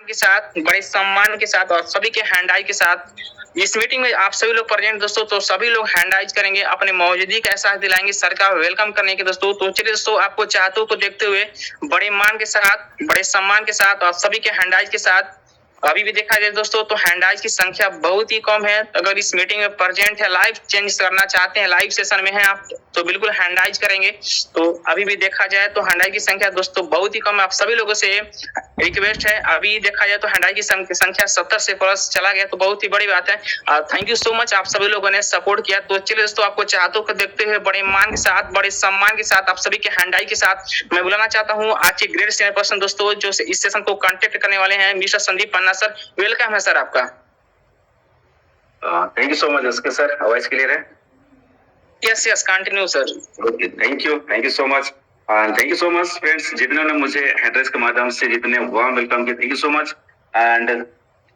के साथ, बड़े सम्मान के साथ और सभी के हैंड आई के साथ इस मीटिंग में आप सभी लोग प्रेजेंट दोस्तों। तो सभी लोग हैंड आइज करेंगे, अपने मौजूदगी का एहसास दिलाएंगे सर का वेलकम करने के दोस्तों। तो चलिए दोस्तों, आपको चाहतों को देखते हुए बड़े मान के साथ, बड़े सम्मान के साथ और सभी के हैंड आइज के साथ अभी भी देखा जाए दोस्तों तो हैंड आइज की संख्या बहुत ही कम है। अगर इस मीटिंग में प्रेजेंट है, लाइव चेंज करना चाहते हैं, लाइव सेशन में है आप, तो बिल्कुल हैंड आइज करेंगे। तो अभी भी देखा जाए तो हैंड आइज की संख्या दोस्तों बहुत ही कम है। आप सभी लोगों से रिक्वेस्ट है, अभी देखा जाए तो हैंड आइज की संख्या 70 से प्लस चला गया, तो बहुत ही बड़ी बात है। थैंक यू सो मच, आप सभी लोगों ने सपोर्ट किया। तो चलिए दोस्तों, आपको चाहतों को देखते हुए बड़े मान के साथ, बड़े सम्मान के साथ, आप सभी के हैंड आई के साथ मैं बुलाना चाहता हूँ आज के ग्रेट सीनियर पर्सन दोस्तों, जो इस सेशन को कांटेक्ट करने वाले हैं, mister Sandeep Panna sir. Welcome है सर आपका। Thank you so much S K sir, voice clear है? Yes yes, continue sir. Okay, thank you so much. Thank you so much friends, जितने ने मुझे एड्रेस के माध्यम से जितने वार्म वेलकम किया, thank you so much. And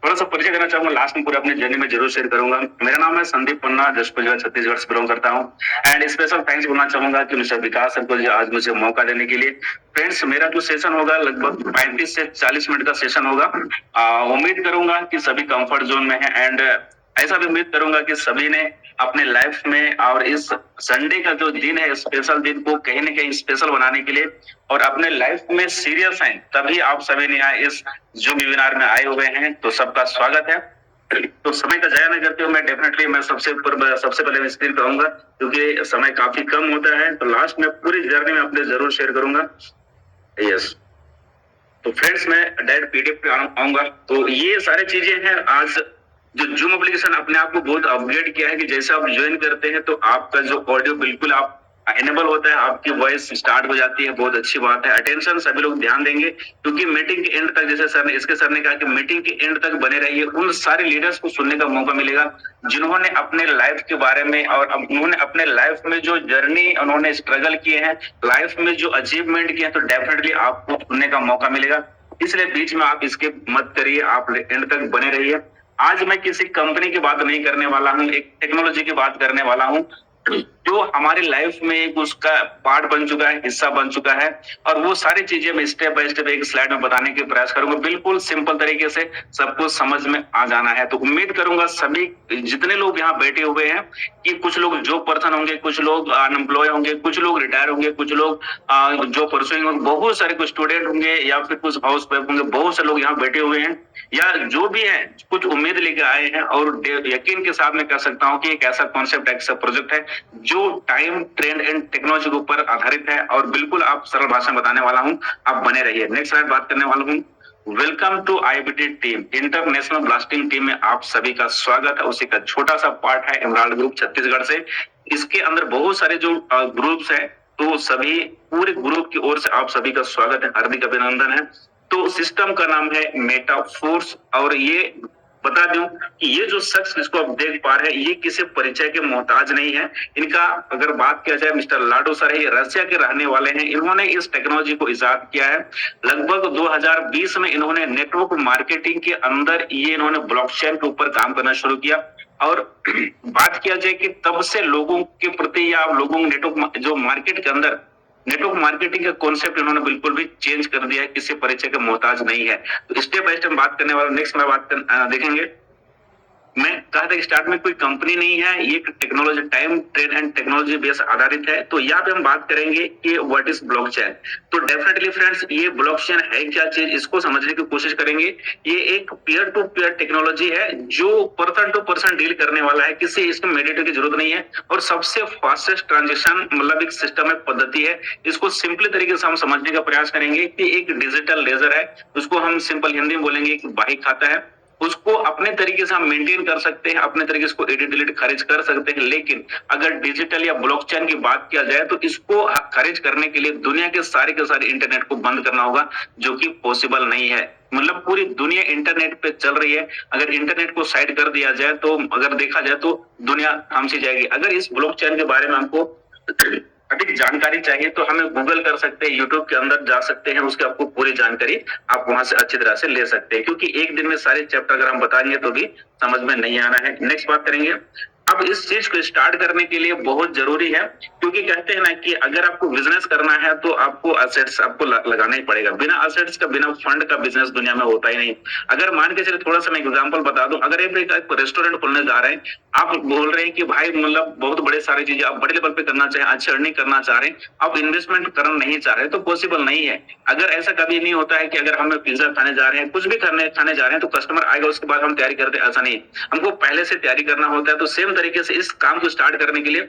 थोड़ा सा परिचय करना चाहूंगा, लास्ट में पूरे अपनी जर्नी में जरूर शेयर करूंगा। मेरा नाम है संदीप पन्ना, जशपुर छत्तीसगढ़ से बिलोंग करता हूँ। एंड स्पेशल थैंक्स बोलना चाहूंगा कि मिस्टर विकास सर को आज मुझे मौका देने के लिए। फ्रेंड्स, मेरा जो सेशन होगा लगभग 35 से 40 मिनट का सेशन होगा। उम्मीद करूंगा कि सभी कंफर्ट जोन में है एंड ऐसा भी उम्मीद करूंगा कि सभी ने अपने लाइफ में और इस संडे का जो दिन है, स्पेशल दिन को कहीं ना कहीं स्पेशल बनाने के लिए और अपने लाइफ में सीरियस हैं, तभी आप सभी ने यहाँ इस जूम वेबिनार में आए हुए हैं। तो सबका स्वागत है। तो समय का जाया नहीं करते हुए मैं डेफिनेटली मैं सबसे पहले स्क्रीन पे आऊंगा, क्योंकि समय काफी कम होता है। तो लास्ट में पूरी जर्नी में अपने जरूर शेयर करूंगा। यस, तो फ्रेंड्स, मैं डायरेक्ट पीडीएफ पे आऊंगा। तो ये सारी चीजें हैं। आज जो जूम एप्लीकेशन अपने आप को बहुत अपग्रेड किया है कि जैसे आप ज्वाइन करते हैं तो आपका जो ऑडियो बिल्कुल आप एनेबल होता है, आपकी वॉइस स्टार्ट हो जाती है। बहुत अच्छी बात है। अटेंशन सभी लोग ध्यान देंगे, क्योंकि मीटिंग के एंड तक, जैसे सर ने कहा कि मीटिंग के एंड तक बने रहिए। उन सारे लीडर्स को सुनने का मौका मिलेगा जिन्होंने अपने लाइफ के बारे में और उन्होंने अपने लाइफ में जो जर्नी उन्होंने स्ट्रगल किए हैं, लाइफ में जो अचीवमेंट किए हैं, तो डेफिनेटली आपको सुनने का मौका मिलेगा। इसलिए बीच में आप इसके मत करिए, आप एंड तक बने रहिए। आज मैं किसी कंपनी की बात नहीं करने वाला हूँ, एक टेक्नोलॉजी की बात करने वाला हूँ जो हमारी लाइफ में एक उसका पार्ट बन चुका है, हिस्सा बन चुका है। और वो सारी चीजें मैं स्टेप बाय स्टेप एक स्लाइड में बताने की प्रयास करूंगा, बिल्कुल सिंपल तरीके से सबको समझ में आ जाना है। तो उम्मीद करूंगा सभी जितने लोग यहाँ बैठे हुए हैं कि कुछ लोग जॉब पर्सन होंगे, कुछ लोग अनएम्प्लॉय होंगे, कुछ लोग रिटायर होंगे, कुछ लोग जॉब परसुइंग होंगे, बहुत सारे कुछ स्टूडेंट होंगे या फिर कुछ हाउस वाइफ होंगे। बहुत से लोग यहाँ बैठे हुए हैं या जो भी है कुछ उम्मीद लेके आए हैं, और यकीन के साथ मैं कह सकता हूँ कि एक ऐसा कॉन्सेप्ट, ऐसा प्रोजेक्ट है जो टाइम, ट्रेंड एंड टेक्नोलॉजी के ऊपर आधारित है। और बिल्कुल आप सरल भाषा में बताने वाला हूँ, आप बने रहिए। नेक्स्ट स्लाइड बात करने वाला हूँ। Welcome to IBT team, international blasting team में आप सभी का स्वागत है। उसी का छोटा सा पार्ट है एमराल्ड ग्रुप छत्तीसगढ़ से। इसके अंदर बहुत सारे जो ग्रुप्स हैं, तो सभी पूरे ग्रुप की ओर से आप सभी का स्वागत है, हार्दिक अभिनंदन है। तो सिस्टम का नाम है मेटाफोर्स। और ये बता दूं कि ये जो शख्स जिसको आप देख पा रहे हैं, ये किसी परिचय के मोहताज नहीं है। इनका अगर बात किया जाए, मिस्टर लाडो सर है, ये रशिया के रहने वाले हैं। इन्होंने इस टेक्नोलॉजी को इजाद किया है। लगभग 2020 में इन्होंने नेटवर्क मार्केटिंग के अंदर ये इन्होंने ब्लॉकचेन के ऊपर काम करना शुरू किया। और बात किया जाए कि तब से लोगों के प्रति या लोगों नेटवर्क जो मार्केट के अंदर नेटवर्क मार्केटिंग का कॉन्सेप्ट इन्होंने बिल्कुल भी चेंज कर दिया है, किसी परिचय के मोहताज नहीं है। तो स्टेप बाय स्टेप बात करने वाला। नेक्स्ट में देखेंगे। मैं कहा था कि स्टार्ट में कोई कंपनी नहीं है, ये technology, time, trend and technology base आधारित है। तो यहाँ पे हम बात करेंगे कि व्हाट इज ब्लॉकचेन। तो डेफिनेटली फ्रेंड्स, ये ब्लॉकचेन है क्या चीज, इसको समझने की कोशिश करेंगे। ये एक पीयर टू पीयर टेक्नोलॉजी है जो पर्सन टू पर्सन डील करने वाला है, किसी इसमें मेडिएटर की जरूरत नहीं है। और सबसे फास्टेस्ट ट्रांजेक्शन मतलब एक सिस्टम है, पद्धति है। इसको सिंपली तरीके से हम समझने का प्रयास करेंगे कि एक डिजिटल लेजर है, उसको हम सिंपल हिंदी में बोलेंगे एक बही खाता है। उसको अपने तरीके से हम मेंटेन कर सकते हैं, अपने तरीके से एडिट डिलीट खारिज कर सकते हैं। लेकिन अगर डिजिटल या ब्लॉकचेन की बात किया जाए तो इसको खारिज करने के लिए दुनिया के सारे इंटरनेट को बंद करना होगा, जो कि पॉसिबल नहीं है। मतलब पूरी दुनिया इंटरनेट पे चल रही है, अगर इंटरनेट को साइड कर दिया जाए तो, अगर देखा जाए तो दुनिया थम सी जाएगी। अगर इस ब्लॉकचेन के बारे में हमको अधिक जानकारी चाहिए तो हमें गूगल कर सकते हैं, यूट्यूब के अंदर जा सकते हैं, उसकी आपको पूरी जानकारी आप वहां से अच्छी तरह से ले सकते हैं, क्योंकि एक दिन में सारे चैप्टर अगर हम बताएंगे तो भी समझ में नहीं आना है। नेक्स्ट बात करेंगे। अब इस चीज को स्टार्ट करने के लिए बहुत जरूरी है, क्योंकि कहते हैं ना कि अगर आपको बिजनेस करना है तो आपको असेट्स आपको लगाना ही पड़ेगा। बिना असेट्स का, बिना फंड का बिजनेस दुनिया में होता ही नहीं। अगर मान के चलिए, थोड़ा सा मैं एग्जांपल बता दूं, अगर आप एक रेस्टोरेंट खोलने जा रहे हैं, आप बोल रहे हैं कि भाई मतलब बहुत बड़े सारी चीजें आप बड़े लेवल पे करना चाहें, अच्छी अर्निंग करना चाह रहे हैं, आप इन्वेस्टमेंट करना नहीं चाह रहे, तो पॉसिबल नहीं है। अगर ऐसा कभी नहीं होता है कि अगर हम पिज्जा खाने जा रहे हैं, कुछ भी खाने जा रहे हैं, तो कस्टमर आएगा उसके बाद हम तैयारी करते हैं, ऐसा नहीं। हमको पहले से तैयारी करना होता है। तो सेम तरीके से इस काम को स्टार्ट करने के लिए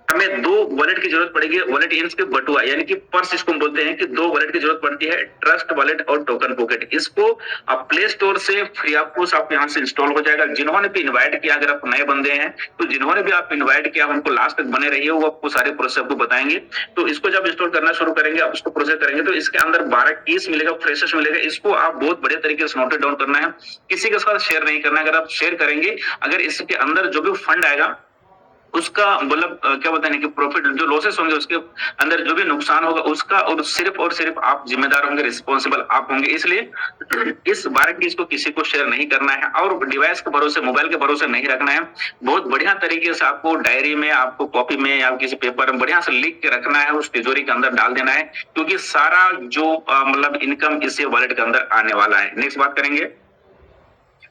हमें 2 वॉलेट की जरूरत पड़ेगी। वॉलेट मींस के बटुआ, यानी कि पर्स इसको हम बोलते हैं कि 2 वॉलेट की जरूरत पड़ती है, ट्रस्ट वॉलेट और टोकन पॉकेट। इसको आप प्ले स्टोर से फ्री ऑफ कॉस्ट आप यहाँ से इंस्टॉल हो जाएगा। जिन्होंने भी इनवाइट किया, अगर आप नए बंदे हैं तो जिन्होंने भी आप इनवाइट किया, उनको लास्ट तक बने रहिए, वो आपको सारे प्रोसेस आपको बताएंगे। तो इसको जब इंस्टॉल करना शुरू करेंगे, आप उसको प्रोसेस करेंगे, तो इसके अंदर 12 कीज मिलेगा, फ्रेशर्स मिलेगा। इसको आप बहुत बड़े तरीके से नोट डाउन करना है, किसी के साथ शेयर नहीं करना है। अगर आप शेयर करेंगे, अगर इसके अंदर जो भी फंड आएगा उसका मतलब क्या बताने कि प्रॉफिट, जो लॉसेस होंगे उसके अंदर जो भी नुकसान होगा उसका और सिर्फ आप जिम्मेदार होंगे, रिस्पॉन्सिबल आप होंगे। इसलिए इस 12 चीज को किसी को शेयर नहीं करना है और डिवाइस के भरोसे, मोबाइल के भरोसे नहीं रखना है। बहुत बढ़िया तरीके से आपको डायरी में, आपको कॉपी में या किसी पेपर में बढ़िया से लिख के रखना है, उस तिजोरी के अंदर डाल देना है, क्योंकि सारा जो मतलब इनकम इसी वॉलेट के अंदर आने वाला है। नेक्स्ट बात करेंगे।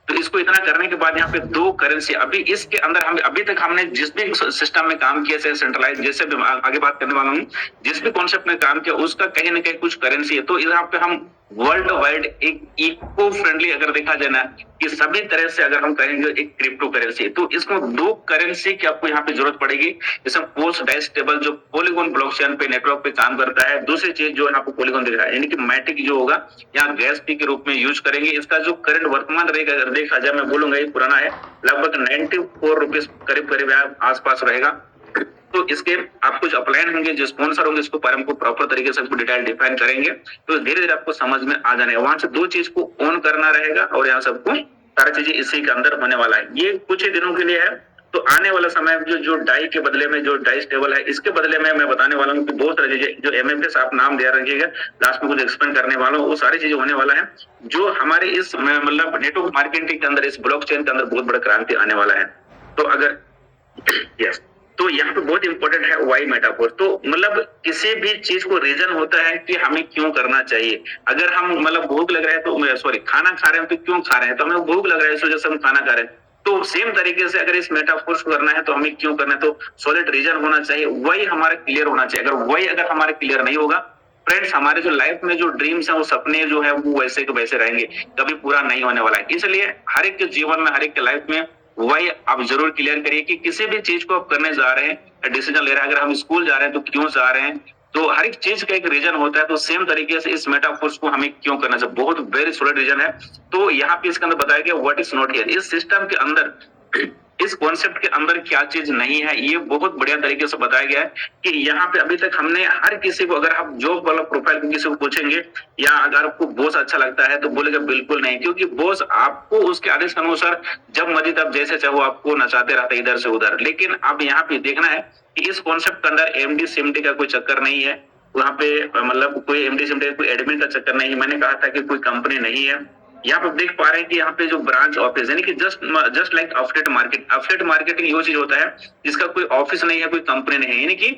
तो इसको इतना करने के बाद यहाँ पे 2 करेंसी, अभी इसके अंदर हम अभी तक हमने जिस भी सिस्टम में काम किया, सेंट्रलाइज, जैसे भी आगे बात करने वाला हूँ, जिस भी कॉन्सेप्ट में काम किया उसका कहीं ना कहीं कुछ करेंसी है। तो यहाँ पे हम वर्ल्ड वाइड एक इको फ्रेंडली अगर देखा जाए ना, कि सभी तरह से अगर हम कहेंगे एक क्रिप्टो करेंसी, तो इसको 2 करेंसी की आपको यहाँ पे जरूरत पड़ेगी। जैसे पोस्ट डाइस्टेबल जो पॉलीगॉन ब्लॉकचेन पे नेटवर्क पे काम करता है। दूसरी चीज जो यहाँ पे पॉलीगॉन दिख रहा है, यानी कि मैटिक जो होगा यहाँ गैस फी के रूप में यूज करेंगे। इसका जो करंट वर्तमान रेट अगर देखा जाए, मैं बोलूंगा ये पुराना है, लगभग 94 रुपीज करीब आसपास रहेगा। तो इसके आपको जो अपलाइन होंगे, जो स्पॉन्सर होंगे, इसको पर हमको प्रॉपर तरीके से डिटेल डिफाइन करेंगे, तो धीरे धीरे आपको समझ में आ जाने। वहां से 2 चीज को ऑन करना रहेगा और यहाँ सबको सारी चीजें इसी के अंदर होने वाला है। ये कुछ ही दिनों के लिए है। तो आने वाला समय जो डाई के बदले में, जो डाई स्टेबल है, इसके बदले में मैं बताने वाला हूँ कि बहुत सारी चीजें, जो MFS आप नाम दे रखिएगा, लास्ट में कुछ एक्सप्लेन करने वाला हूँ, वो सारी चीजें होने वाला है जो हमारे इस मतलब नेटवर्क मार्केटिंग के अंदर, इस ब्लॉकचेन के अंदर बहुत बड़ा क्रांति आने वाला है। तो अगर यस, तो यहाँ पे बहुत इंपॉर्टेंट है वाई मेटाफोर। तो मतलब किसी भी चीज को रीजन होता है कि हमें क्यों करना चाहिए। अगर हम मतलब भूख लग रहा है तो सॉरी खाना खा रहे हैं तो क्यों खा रहे हैं, तो हमें भूख लग रहा है इस वजह से हम खाना खा रहे हैं। तो सेम तरीके से अगर इस मेटाफोर को करना है तो हमें क्यों करना है, तो सॉलिड रीजन होना चाहिए, वही हमारा क्लियर होना चाहिए। अगर हमारे क्लियर नहीं होगा फ्रेंड्स, हमारे जो लाइफ में जो ड्रीम्स हैं, वो सपने जो है वो वैसे के वैसे रहेंगे, कभी पूरा नहीं होने वाला है। इसलिए हर एक के जीवन में, हर एक के लाइफ में वही आप जरूर क्लियर करिए कि किसी भी चीज को आप करने जा रहे हैं, डिसीजन ले रहे हैं, अगर हम स्कूल जा रहे हैं तो क्यों जा रहे हैं, तो हर एक चीज का एक रीजन होता है। तो सेम तरीके से इस मेटाफोर्स को हमें क्यों करना चाहिए, बहुत वेरी सॉलिड रीजन है। तो यहाँ पे इसके अंदर बताया गया व्हाट इज नॉट हियर, इस सिस्टम के अंदर, इस कॉन्सेप्ट के अंदर क्या चीज नहीं है, ये बहुत बढ़िया तरीके से बताया गया है। कि यहाँ पे अभी तक हमने हर किसी को, अगर आप जॉब वाला प्रोफाइल को किसी को पूछेंगे, या अगर आपको बॉस अच्छा लगता है तो बोलेगा बिल्कुल नहीं, क्योंकि बॉस आपको उसके आदेश के अनुसार जब मर्जी तब जैसे चाहो आपको नचाते रहता है इधर से उधर। लेकिन अब यहाँ पे देखना है कि इस कॉन्सेप्ट के अंदर MD CMD का कोई चक्कर नहीं है, वहां पे मतलब कोई MD CMD कोई एडमिन का चक्कर नहीं है। मैंने कहा था कि कोई कंपनी नहीं है। यहाँ पे देख पा रहे हैं कि यहाँ पे जो ब्रांच ऑफिस, यानी कि जस्ट लाइक अफिलिएट मार्केटिंग ये चीज होता है जिसका कोई ऑफिस नहीं है, कोई कंपनी नहीं है, यानी कि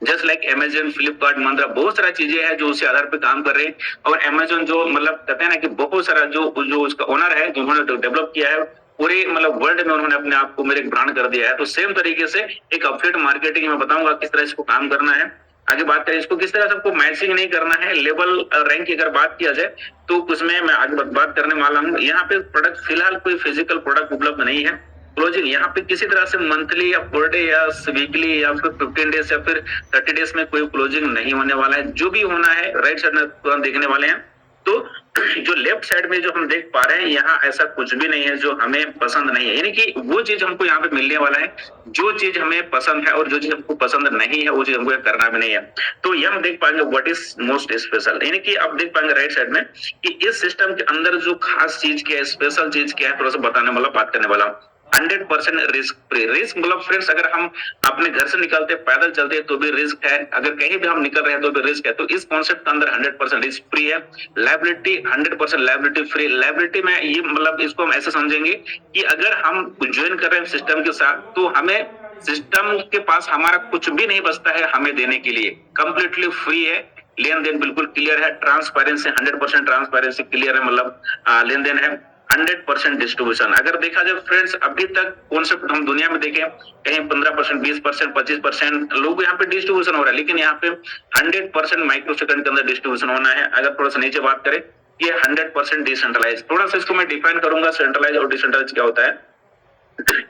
जस्ट लाइक अमेजन, फ्लिपकार्ट, मंत्रा, बहुत सारा चीजें हैं जो उसी आधार पे काम कर रहे हैं। और अमेजन जो मतलब कहते हैं ना कि बहुत सारा जो उसका ओनर है, जिन्होंने डेवलप किया है, पूरे मतलब वर्ल्ड में उन्होंने अपने आप को मेरे ब्रांड कर दिया है। तो सेम तरीके से एक अफिलिएट मार्केटिंग में बताऊंगा किस तरह इसको काम करना है। आगे बात करें इसको किस तरह से आपको मैचिंग नहीं करना है, लेवल रैंक की अगर बात किया जाए तो उसमें मैं आगे बात करने वाला हूँ। यहाँ पे प्रोडक्ट फिलहाल कोई फिजिकल प्रोडक्ट उपलब्ध नहीं है। क्लोजिंग यहाँ पे किसी तरह से मंथली या पर डे या वीकली या फिर 15 डेज या फिर 30 डेज में कोई क्लोजिंग नहीं होने वाला है। जो भी होना है राइट साइड में हम देखने वाले हैं। तो जो लेफ्ट साइड में जो हम देख पा रहे हैं, यहाँ ऐसा कुछ भी नहीं है जो हमें पसंद नहीं है, यानी कि वो चीज हमको यहाँ पे मिलने वाला है जो चीज हमें पसंद है, और जो चीज हमको पसंद नहीं है वो चीज हमको करना भी नहीं है। तो ये हम देख पाएंगे व्हाट इज मोस्ट स्पेशल, यानी कि आप देख पाएंगे राइट साइड में कि इस सिस्टम के अंदर जो खास चीज क्या है, स्पेशल चीज क्या है, थोड़ा सा बताने वाला, बात करने वाला हूँ। 100% रिस्क फ्री। रिस्क मतलब फ्रेंड्स अगर हम अपने घर से निकलते पैदल चलते तो भी रिस्क है, अगर कहीं भी हम निकल रहे हैं तो भी रिस्क है। तो इस कॉन्सेप्ट के अंदर 100% रिस्क फ्री है। Liability 100% liability free. लायबिलिटी में ये मतलब इसको हम ऐसे समझेंगे कि अगर हम ज्वाइन कर रहे हैं सिस्टम के साथ तो हमें सिस्टम के पास हमारा कुछ भी नहीं बचता है हमें देने के लिए, कंप्लीटली फ्री है। लेन देन बिल्कुल क्लियर है, ट्रांसपेरेंसी 100% ट्रांसपेरेंसी क्लियर है, मतलब लेन देन है। 100% डिस्ट्रीब्यूशन अगर देखा जाए फ्रेंड्स, अभी तक कॉन्सेप्ट हम दुनिया में देखें कहीं 15%, 20%, 25% लोग यहाँ पे डिस्ट्रीब्यूशन हो रहा है, लेकिन यहाँ पे 100% माइक्रो सेकंड के अंदर डिस्ट्रीब्यूशन होना है। अगर थोड़ा सा नीचे बात करें, ये 100% डिसेंट्रलाइज। थोड़ा सा इसको मैं डिफाइन करूंगा, सेंट्रलाइज और डिसेंट्रलाइज क्या होता है।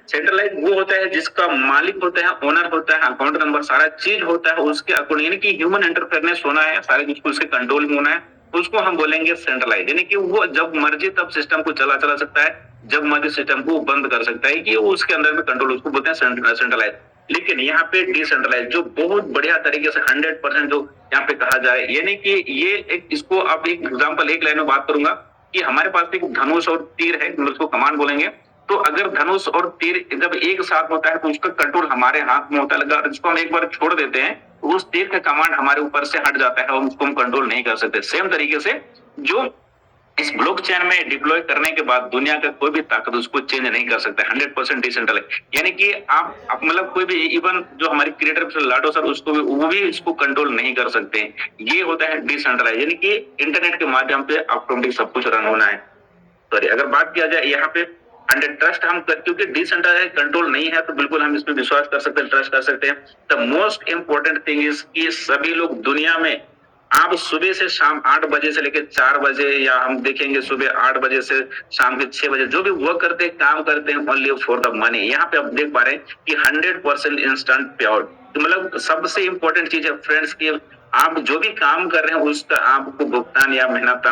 सेंट्रलाइज वो होता है जिसका मालिक होता है, ओनर होता है, अकाउंट नंबर सारा चीज होता है उसके अकॉर्डिंग, यानी कि ह्यूमन इंटरफेरेंस होना है, सारे कुछ उसके कंट्रोल में होना है, उसको हम बोलेंगे सेंट्रलाइज। यानी कि वो जब मर्जी तब सिस्टम को चला सकता है, जब मर्जी सिस्टम को बंद कर सकता है, कि उसके अंदर में कंट्रोल, उसको बोलते हैं सेंट्रलाइज। लेकिन यहाँ पे डिसेंट्रलाइज जो बहुत बढ़िया तरीके से 100% जो यहाँ पे कहा जाए, यानी कि ये एक, इसको आप एक एग्जाम्पल एक लाइन में बात करूंगा कि हमारे पास एक धनुष और तीर है, उसको कमान बोलेंगे। तो अगर धनुष और तीर जब एक साथ होता है तो उसका कंट्रोल हमारे हाथ में होता है, अगर इसको हम एक बार छोड़ देते हैं तो उस तीर का कमांड हमारे ऊपर से हट जाता है और उसको हम कंट्रोल नहीं कर सकते। सेम तरीके से जो इस ब्लॉकचेन में डिप्लॉय करने के बाद दुनिया का कोई भी ताकत उसको चेंज नहीं कर सकता। 100% डिसेंट्रलाइज, यानी कि आप मतलब कोई भी, इवन जो हमारे क्रिएटर लाडो सर, उसको भी वो भी इसको कंट्रोल नहीं कर सकते। ये होता है डिसेंट्रलाइज, यानी कि इंटरनेट के माध्यम से ऑटोमेटिक सब कुछ रन होना है। सॉरी, अगर बात किया जाए यहाँ पे अंडर ट्रस्ट, हम क्योंकि डिसेंट्रलाइज कंट्रोल नहीं है तो बिल्कुल हम इस पे विश्वास कर सकते हैं, ट्रस्ट कर सकते हैं। The most important thing is कि सभी लोग दुनिया में, आप सुबह से शाम 8 बजे से लेकर 4 बजे, या हम देखेंगे सुबह 8 बजे से शाम के 6 बजे जो भी वर्क करते हैं, काम करते हैं, ओनली फॉर द मनी। यहाँ पे आप देख पा रहे हैं कि 100% इंस्टेंट पे आउट, मतलब सबसे इंपॉर्टेंट चीज है फ्रेंड्स की आप जो भी काम कर रहे हैं उसका आपको भुगतान या मेहनत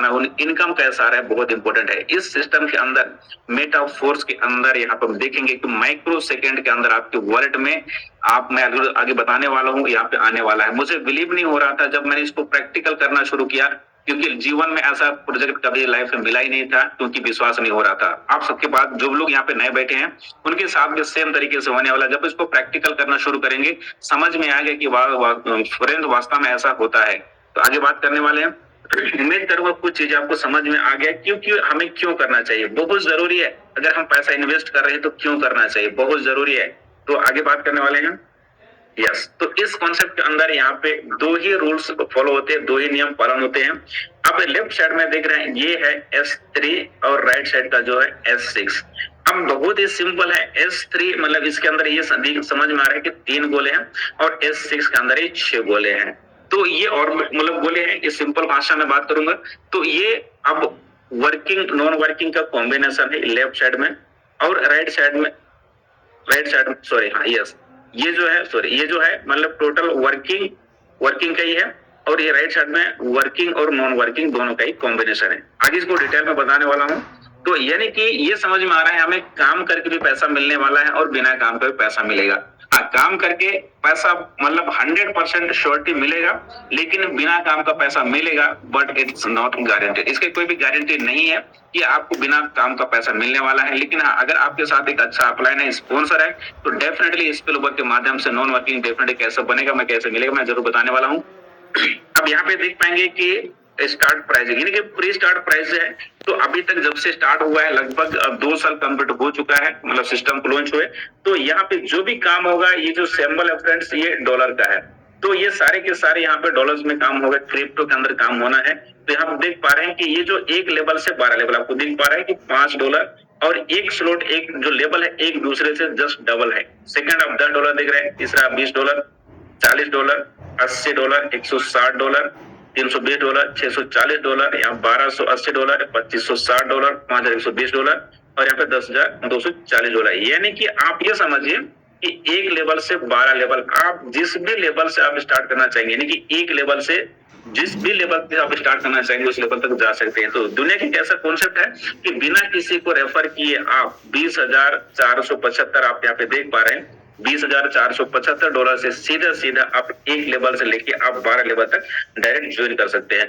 इनकम कैसा आ रहा है, बहुत इंपॉर्टेंट है। इस सिस्टम के अंदर, मेटाफोर्स के अंदर, यहाँ पर देखेंगे कि माइक्रो सेकंड के अंदर आपके वॉलेट में, आप मैं आगे बताने वाला हूँ, यहाँ पे आने वाला है। मुझे बिलीव नहीं हो रहा था जब मैंने इसको प्रैक्टिकल करना शुरू किया, क्योंकि जीवन में ऐसा प्रोजेक्ट कभी लाइफ में मिला ही नहीं था, क्योंकि विश्वास नहीं हो रहा था। आप सबके बाद जो लोग यहाँ पे नए बैठे हैं उनके साथ भी सेम तरीके से होने वाला। जब इसको प्रैक्टिकल करना शुरू करेंगे समझ में आ गया कि फ्रेंड वास्तव में ऐसा होता है। तो आगे बात करने वाले हैं। उम्मीद करूंगा कुछ चीजें आपको समझ में आ गया, क्योंकि हमें क्यों करना चाहिए, बहुत जरूरी है। अगर हम पैसा इन्वेस्ट कर रहे हैं तो क्यों करना चाहिए, बहुत जरूरी है। तो आगे बात करने वाले हैं। यस, तो इस कॉन्सेप्ट के अंदर यहाँ पे 2 ही रूल्स फॉलो होते हैं, 2 ही नियम पालन होते हैं। अब लेफ्ट साइड में देख रहे हैं ये है S3 और राइट साइड का जो है S6। अब बहुत ही सिंपल है। S3 मतलब इसके अंदर ये समझ में आ रहा है कि 3 गोले हैं, और S6 के अंदर ये 6 गोले हैं। तो ये और मतलब गोले हैं, ये सिंपल भाषा में बात करूंगा तो ये अब वर्किंग नॉन वर्किंग का कॉम्बिनेशन है लेफ्ट साइड में, और राइट साइड में सॉरी, हाँ यस, ये जो है मतलब टोटल वर्किंग का ही है, और ये राइट साइड में वर्किंग और नॉन वर्किंग दोनों का ही कॉम्बिनेशन है। आगे इसको डिटेल में बताने वाला हूँ। तो यानी कि ये समझ में आ रहा है हमें काम करके भी पैसा मिलने वाला है और बिना काम के भी पैसा मिलेगा। हाँ, काम करके पैसा मतलब 100% श्योरिटी मिलेगा, लेकिन बिना काम का पैसा मिलेगा, बट इट्स नॉट गारंटेड। इसकी कोई भी गारंटी नहीं है कि आपको बिना काम का पैसा मिलने वाला है। लेकिन हाँ, अगर आपके साथ एक अच्छा अपलाइन है, स्पॉन्सर है, तो डेफिनेटली स्पिलओवर के माध्यम से नॉन वर्किंग डेफिनेटली कैसे बनेगा, मैं कैसे मिलेगा, मैं जरूर बताने वाला हूँ। अब यहाँ पे देख पाएंगे कि स्टार्ट प्राइस, यानी कि प्री स्टार्ट प्राइस है। तो अभी तक जब से स्टार्ट हुआ है लगभग 2 साल कंप्लीट हो चुका है, मतलब सिस्टम को लॉन्च हुए। तो यहाँ पे जो भी काम होगा, ये जो सिंबल है फ्रेंड्स, ये डॉलर का है। तो ये सारे के सारे यहाँ पे डॉलर्स में काम होगा, क्रिप्टो के अंदर काम होना है। तो यहाँ पे देख पा रहे हैं कि ये जो 1 लेवल से 12 लेवल, आपको दिख पा रहा है कि $5 और एक स्लॉट, एक जो लेवल है एक दूसरे से जस्ट डबल है। सेकंड आप $10 देख रहे हैं, तीसरा $20, $40, $80, $160, $320, $640, यहाँ $1280, $2560, $5120 और यहाँ पे $10,240। यानी कि आप ये समझिए कि 1 लेवल से 12 लेवल, आप जिस भी लेवल से आप स्टार्ट करना चाहेंगे, यानी कि 1 लेवल से जिस भी लेवल से आप स्टार्ट करना चाहेंगे उस लेवल तक जा सकते हैं। तो दुनिया की ऐसा कॉन्सेप्ट है कि बिना किसी को रेफर किए आप $20,475 आप यहाँ पे देख पा रहे हैं, $20,475 से सीधा आप 1 लेवल से लेके आप 12 लेवल तक डायरेक्ट ज्वाइन कर सकते हैं।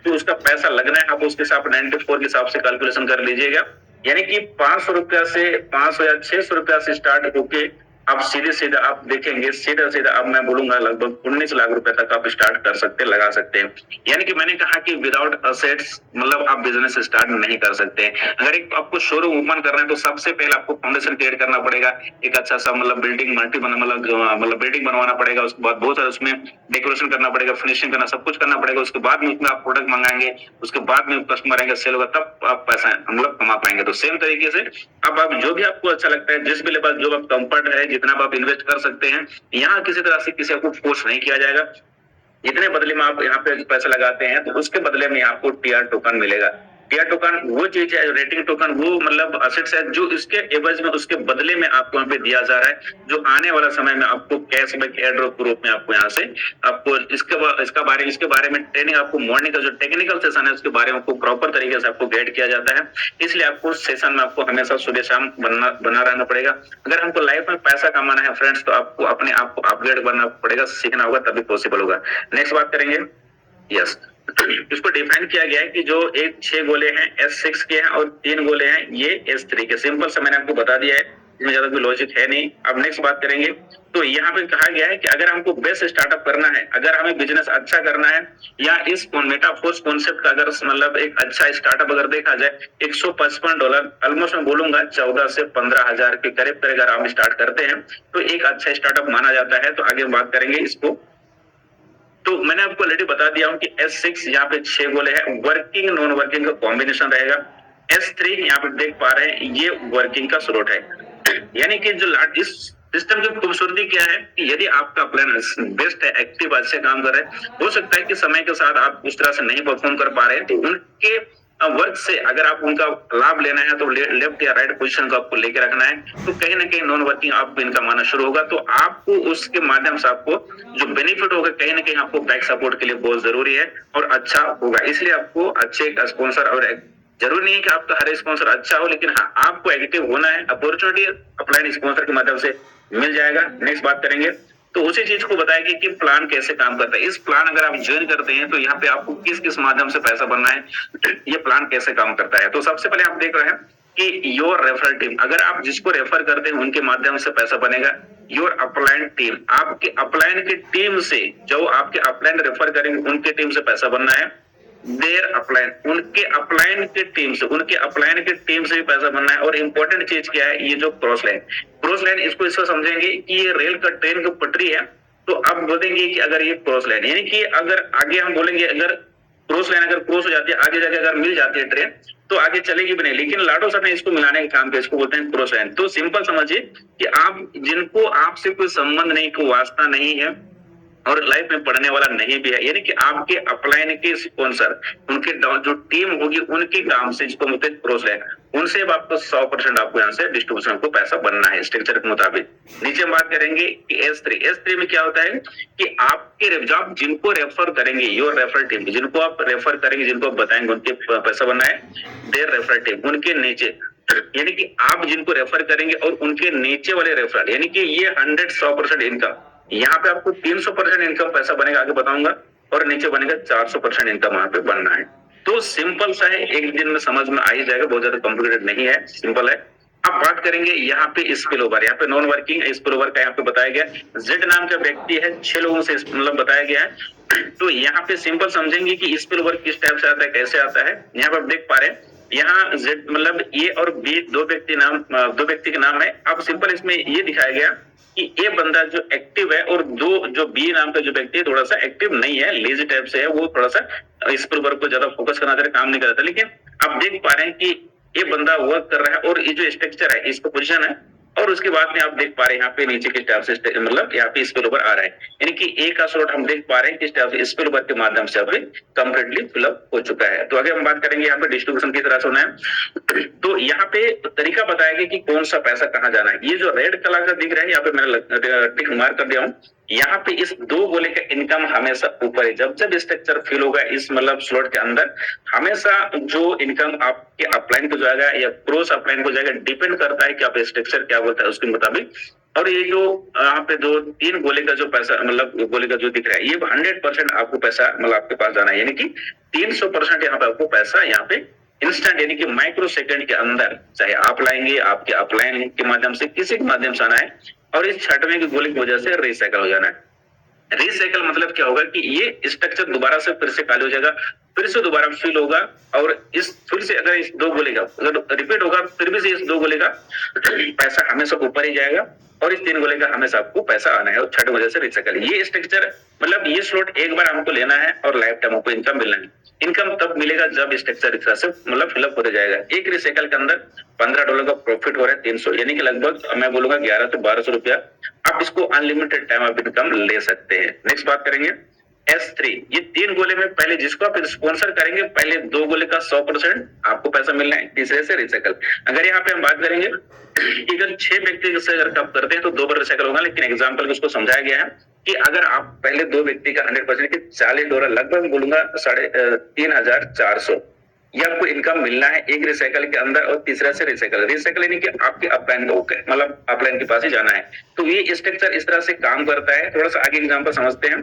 तो उसका पैसा लगना है, आप उसके साथ 94 के हिसाब से कैलकुलेशन कर लीजिएगा। यानी कि 500 रुपया से 500 या 600 रुपया से स्टार्ट होके आप सीधे सीधे आप देखेंगे सीधा सीधा अब मैं बोलूंगा लगभग 19 लाख रुपए तक आप स्टार्ट कर सकते हैं, लगा सकते हैं। यानी कि मैंने कहा कि विदाउट असेट्स मतलब आप बिजनेस स्टार्ट नहीं कर सकते। अगर एक आपको शोरूम ओपन करना है तो सबसे पहले आपको फाउंडेशन क्रिएट करना पड़ेगा, एक अच्छा सा मतलब बिल्डिंग मतलब बिल्डिंग बनवाना पड़ेगा, उसके बाद बहुत सारा उसमें डेकोरेशन करना पड़ेगा, फिनिशिंग करना, सब कुछ करना पड़ेगा। उसके बाद में उसमें आप प्रोडक्ट मंगाएंगे, उसके बाद में कस्टमर आएंगे, सेल होगा, तब आप पैसा मतलब कमा पाएंगे। तो सेम तरीके से अब आप जो भी आपको अच्छा लगता है, जिस भी लेवल जो आप कंफर्ट है, जितना आप इन्वेस्ट कर सकते हैं, यहाँ किसी तरह से किसी को फोर्स नहीं किया जाएगा। जितने बदले में आप यहाँ पे पैसा लगाते हैं तो उसके बदले में आपको टीआर टोकन मिलेगा। टीआर टोकन वो चीज है, रेटिंग टोकन वो मतलब असेट्स है जो इसके एवज में उसके बदले में आपको यहाँ पे दिया जा रहा है, जो आने वाला समय में आपको कैशबैक एयर ड्रॉप के रूप में आपको यहाँ से आपको इसके बारे में ट्रेनिंग आपको मॉर्निंग का जो टेक्निकल सेशन है उसके बारे में आपको प्रॉपर तरीके से आपको गाइड किया जाता है। इसलिए आपको सेशन में आपको हमेशा सुबह शाम बना रहना पड़ेगा। अगर हमको लाइफ में पैसा कमाना है फ्रेंड्स तो आपको अपने आप को अपग्रेड करना पड़ेगा, सीखना होगा, तभी पॉसिबल होगा। नेक्स्ट बात करेंगे, यस इसको डिफाइन किया गया है कि जो एक 6 गोले हैं S6 के हैं और 3 गोले हैं ये S3 के। सिंपल से मैंने आपको बता दिया है, इसमें ज्यादा कोई लॉजिक है नहीं। अब नेक्स्ट बात करेंगे, तो यहाँ पे कहा गया है कि अगर हमको बेस्ट स्टार्टअप करना है, अगर हमें बिजनेस अच्छा करना है, या इस मेटाफोर्स कॉन्सेप्ट का अगर मतलब एक अच्छा स्टार्टअप अगर देखा जाए, $155 ऑलमोस्ट मैं बोलूंगा 14 से 15,000 के करीब अगर हम स्टार्ट करते हैं तो एक अच्छा स्टार्टअप माना जाता है। तो आगे बात करेंगे इसको। तो मैंने आपको ऑलरेडी बता दिया हूं कि S6 यहाँ पे 6 गोले हैं, वर्किंग नॉन वर्किंग का कॉम्बिनेशन रहेगा। S3 यहाँ पे देख पा रहे हैं ये वर्किंग का स्लॉट है। यानी कि जो इस सिस्टम की खूबसूरती क्या है कि यदि आपका प्लान बेस्ट है, एक्टिव अच्छे काम कर रहे हैं, हो सकता है कि समय के साथ आप उस तरह से नहीं परफॉर्म कर पा रहे हैं, तो उनके वर्क से अगर आप उनका लाभ लेना है तो लेफ्ट या राइट पोजीशन को आपको लेके रखना है। तो कहीं ना कहीं नॉन वर्किंग आपको इनकम आना शुरू होगा, तो आपको उसके माध्यम से आपको जो बेनिफिट होगा कहीं ना कहीं आपको बैक सपोर्ट के लिए बहुत जरूरी है और अच्छा होगा। इसलिए आपको अच्छे स्पॉन्सर, और जरूरी नहीं है कि आपका हर स्पॉन्सर अच्छा हो, लेकिन हाँ आपको एक्टिव होना है। अपॉर्चुनिटी अपलाइन स्पॉन्सर के माध्यम से मिल जाएगा। नेक्स्ट बात करेंगे, तो उसी चीज को बताएगी कि प्लान कैसे काम करता है। इस प्लान अगर आप ज्वाइन करते हैं तो यहाँ पे आपको किस किस माध्यम से पैसा बनना है, ये प्लान कैसे काम करता है। तो सबसे पहले आप देख रहे हैं कि योर रेफरल टीम, अगर आप जिसको रेफर करते हैं उनके माध्यम से पैसा बनेगा। योर अपलाइन टीम, आपके अपलाइन की टीम से, जो आपके अपलाइन रेफर करेंगे उनके टीम से पैसा बनना है। देयर अपलाइन, उनके अपलाइन की टीम से, उनके अपलाइन की टीम से भी पैसा बनना है। और इंपॉर्टेंट चीज क्या है, ये जो क्रॉस लाइन, क्रॉस लाइन इसको इसको समझेंगे कि ये रेल का ट्रेन की पटरी है। तो अब बोलेंगे कि अगर ये क्रॉस लाइन, यानी कि अगर आगे हम बोलेंगे अगर क्रॉस लाइन अगर क्रॉस हो जाती है, आगे जाके अगर मिल जाती है ट्रेन तो आगे चलेगी भी नहीं, लेकिन लाडो सर ने इसको मिलाने के काम किया, इसको बोलते हैं क्रॉस लाइन। तो सिंपल समझिए कि आप जिनको आपसे कोई संबंध नहीं, कोई वास्ता नहीं है और लाइफ में पढ़ने वाला नहीं भी है, यानी कि आपके अपलाइन के स्पॉन्सर, उनके जो टीम होगी उनके काम से, जिसको बोलते हैं क्रॉस लाइन, उनसे अब आपको 100% आपको यहाँ से डिस्ट्रीब्यूशन को पैसा बनना है स्ट्रक्चर के मुताबिक। नीचे हम बात करेंगे कि S3 में क्या होता है कि आपके जॉब जिनको रेफर करेंगे, योर रेफर टीम, जिनको आप रेफर करेंगे, जिनको आप बताएंगे उनके पैसा बनना है। देयर रेफर टीम, उनके नीचे, यानी कि आप जिनको रेफर करेंगे और उनके नीचे वाले रेफर, यानी कि ये 100% इनकम, यहाँ पे आपको 300% इनकम पैसा बनेगा, आगे बताऊंगा, और नीचे बनेगा 400% इनकम यहाँ पे बनना है। तो सिंपल सा है, एक दिन में समझ में आ ही जाएगा, बहुत ज्यादा कॉम्प्लिकेटेड नहीं है, सिंपल है। अब बात करेंगे यहाँ पे स्पिल ओवर, यहाँ पे नॉन वर्किंग स्पिल ओवर का यहाँ पे बताया गया। जेड नाम का व्यक्ति है, 6 लोगों से मतलब बताया गया है। तो यहाँ पे सिंपल समझेंगे कि स्पिल ओवर किस टाइप से आता है, कैसे आता है। यहाँ पे आप देख पा रहे हैं, यहाँ जेड मतलब ए और बी दो व्यक्ति के नाम है। अब सिंपल इसमें ये दिखाया गया कि ये बंदा जो एक्टिव है और दो जो बी नाम का जो व्यक्ति है थोड़ा सा एक्टिव नहीं है, लेजी टाइप से है, वो थोड़ा सा इस पर वर्क को ज्यादा फोकस करना चाह रहा है, काम नहीं कर रहा था। लेकिन आप देख पा रहे हैं कि ये बंदा वर्क कर रहा है और ये जो स्ट्रक्चर है, इसको पोजीशन है, और उसके बाद में आप देख पा रहे हैं यहाँ पे नीचे किस टाइप से मतलब यहाँ पे स्पिल ओवर आ रहा है, यानी कि ए का स्लॉट हम देख पा रहे हैं किस टाइप से स्पिल ओवर के माध्यम से अभी कंप्लीटली फिलअप हो चुका है। तो आगे हम बात करेंगे यहाँ पे डिस्ट्रीब्यूशन की तरह से होना है। तो यहाँ पे तरीका बताया गया कि कौन सा पैसा कहाँ जाना है। ये जो रेड कलर का दिख रहा है यहाँ पे मैंने टिक मार्क कर दिया हूँ, यहाँ पे इस 2 गोले का इनकम हमेशा ऊपर है। जब जब स्ट्रक्चर फिल होगा इस मतलब स्लॉट के अंदर, हमेशा जो इनकम आपके अपलाइन को जाएगा या क्रॉस अपलाइन को जाएगा, डिपेंड करता है कि आप स्ट्रक्चर क्या बोलता है उसके मुताबिक। और ये जो यहाँ पे 2-3 गोले का जो पैसा मतलब गोले का जो दिख रहा है, ये 100% आपको पैसा मतलब आपके पास जाना है, यानी कि 300% यहाँ पे आपको पैसा यहाँ पे इंस्टेंट यानी कि माइक्रो सेकंड के अंदर, चाहे आप लाएंगे, आपके अपलाइन के माध्यम से, किसी के माध्यम से आना है, और इस छठवें की गोली की वजह से रिसाइकल हो जाना है। रिसाइकल मतलब क्या होगा कि ये स्ट्रक्चर दोबारा से फिर से खाली हो जाएगा, फिर से दोबारा फिल होगा, और इस फिर से अगर इस 2 गोले का अगर रिपीट होगा, फिर भी से इस 2 गोले का पैसा हमेशा ऊपर ही जाएगा, और इस 3 गोले का हमेशा आपको पैसा आना है, और छठ वजह से रिसाइकल। ये स्ट्रक्चर मतलब ये स्लॉट एक बार हमको लेना है और लाइफ टाइम हमको इनकम मिलना है। इनकम तब मिलेगा जब स्ट्रक्चर इस तरह से मतलब फिलअप होते जाएगा। एक रिसाइकल के अंदर $15 का प्रॉफिट हो रहा है, 300 यानी कि लगभग मैं बोलूंगा 1100 से 1200 रुपया। आप इसको अनलिमिटेड टाइम आप इनकम ले सकते हैं। नेक्स्ट बात करेंगे S3। ये 3 गोले में पहले जिसको आप स्पॉन्सर करेंगे, पहले 2 गोले का 100% आपको पैसा मिलना है, तीसरे से रिसाइकल। अगर यहाँ पे हम बात करेंगे कि अगर 6 व्यक्ति से अगर आप करते हैं तो 2 बार रिसाइकल होगा, लेकिन एग्जाम्पल में उसको समझाया गया है कि अगर आप पहले 2 व्यक्ति का 100% $40 लगभग बोलूंगा 3400 ये आपको इनकम मिलना है एक रिसाइकल के अंदर, और तीसरा से रिसाइकल। रिसाइकल यानी कि आपके अपलाइन को मतलब अपलाइन के पास ही जाना है। तो ये स्ट्रक्चर इस तरह से काम करता है। थोड़ा सा आगे एग्जाम्पल समझते हैं।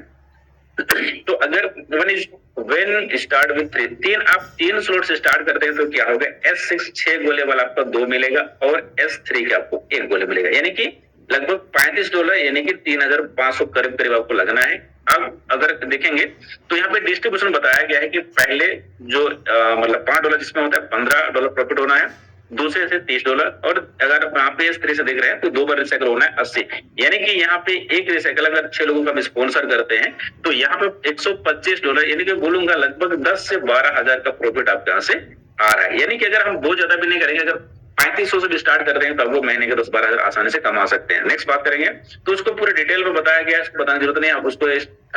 तो अगर व्हेन स्टार्ट विथ 3 आप 3 स्लॉट से स्टार्ट करते हैं तो क्या होगा, S6 6 गोले वाला आपको 2 मिलेगा, और S3 का आपको 1 गोले मिलेगा, यानी कि लगभग $35 यानी कि 3500 करीब करीब आपको लगना है। अब अगर देखेंगे तो यहाँ पे डिस्ट्रीब्यूशन बताया गया है कि पहले जो मतलब $5 जिसमें होता है $15 प्रॉफिट होना है, दूसरे से $30, और अगर आप यहाँ पे S3 से देख रहे हैं तो 2 बार रिसाइकल होना है 80, यानी कि यहाँ पे एक रिसाइकल अगर 6 लोगों का स्पॉन्सर करते हैं तो यहाँ पे $125 यानी कि बोलूंगा लगभग 10 से 12 हजार का प्रॉफिट आपके यहाँ से आ रहा है। यानी कि अगर हम बहुत ज्यादा भी नहीं करेंगे, अगर 3500 से भी स्टार्ट करते हैं तो वो महीने के 10-12 हजार आसानी से कमा सकते हैं। नेक्स्ट बात करेंगे तो उसको पूरे डिटेल में बताया गया है, इसको बताने की जरूरत नहीं, आप उसको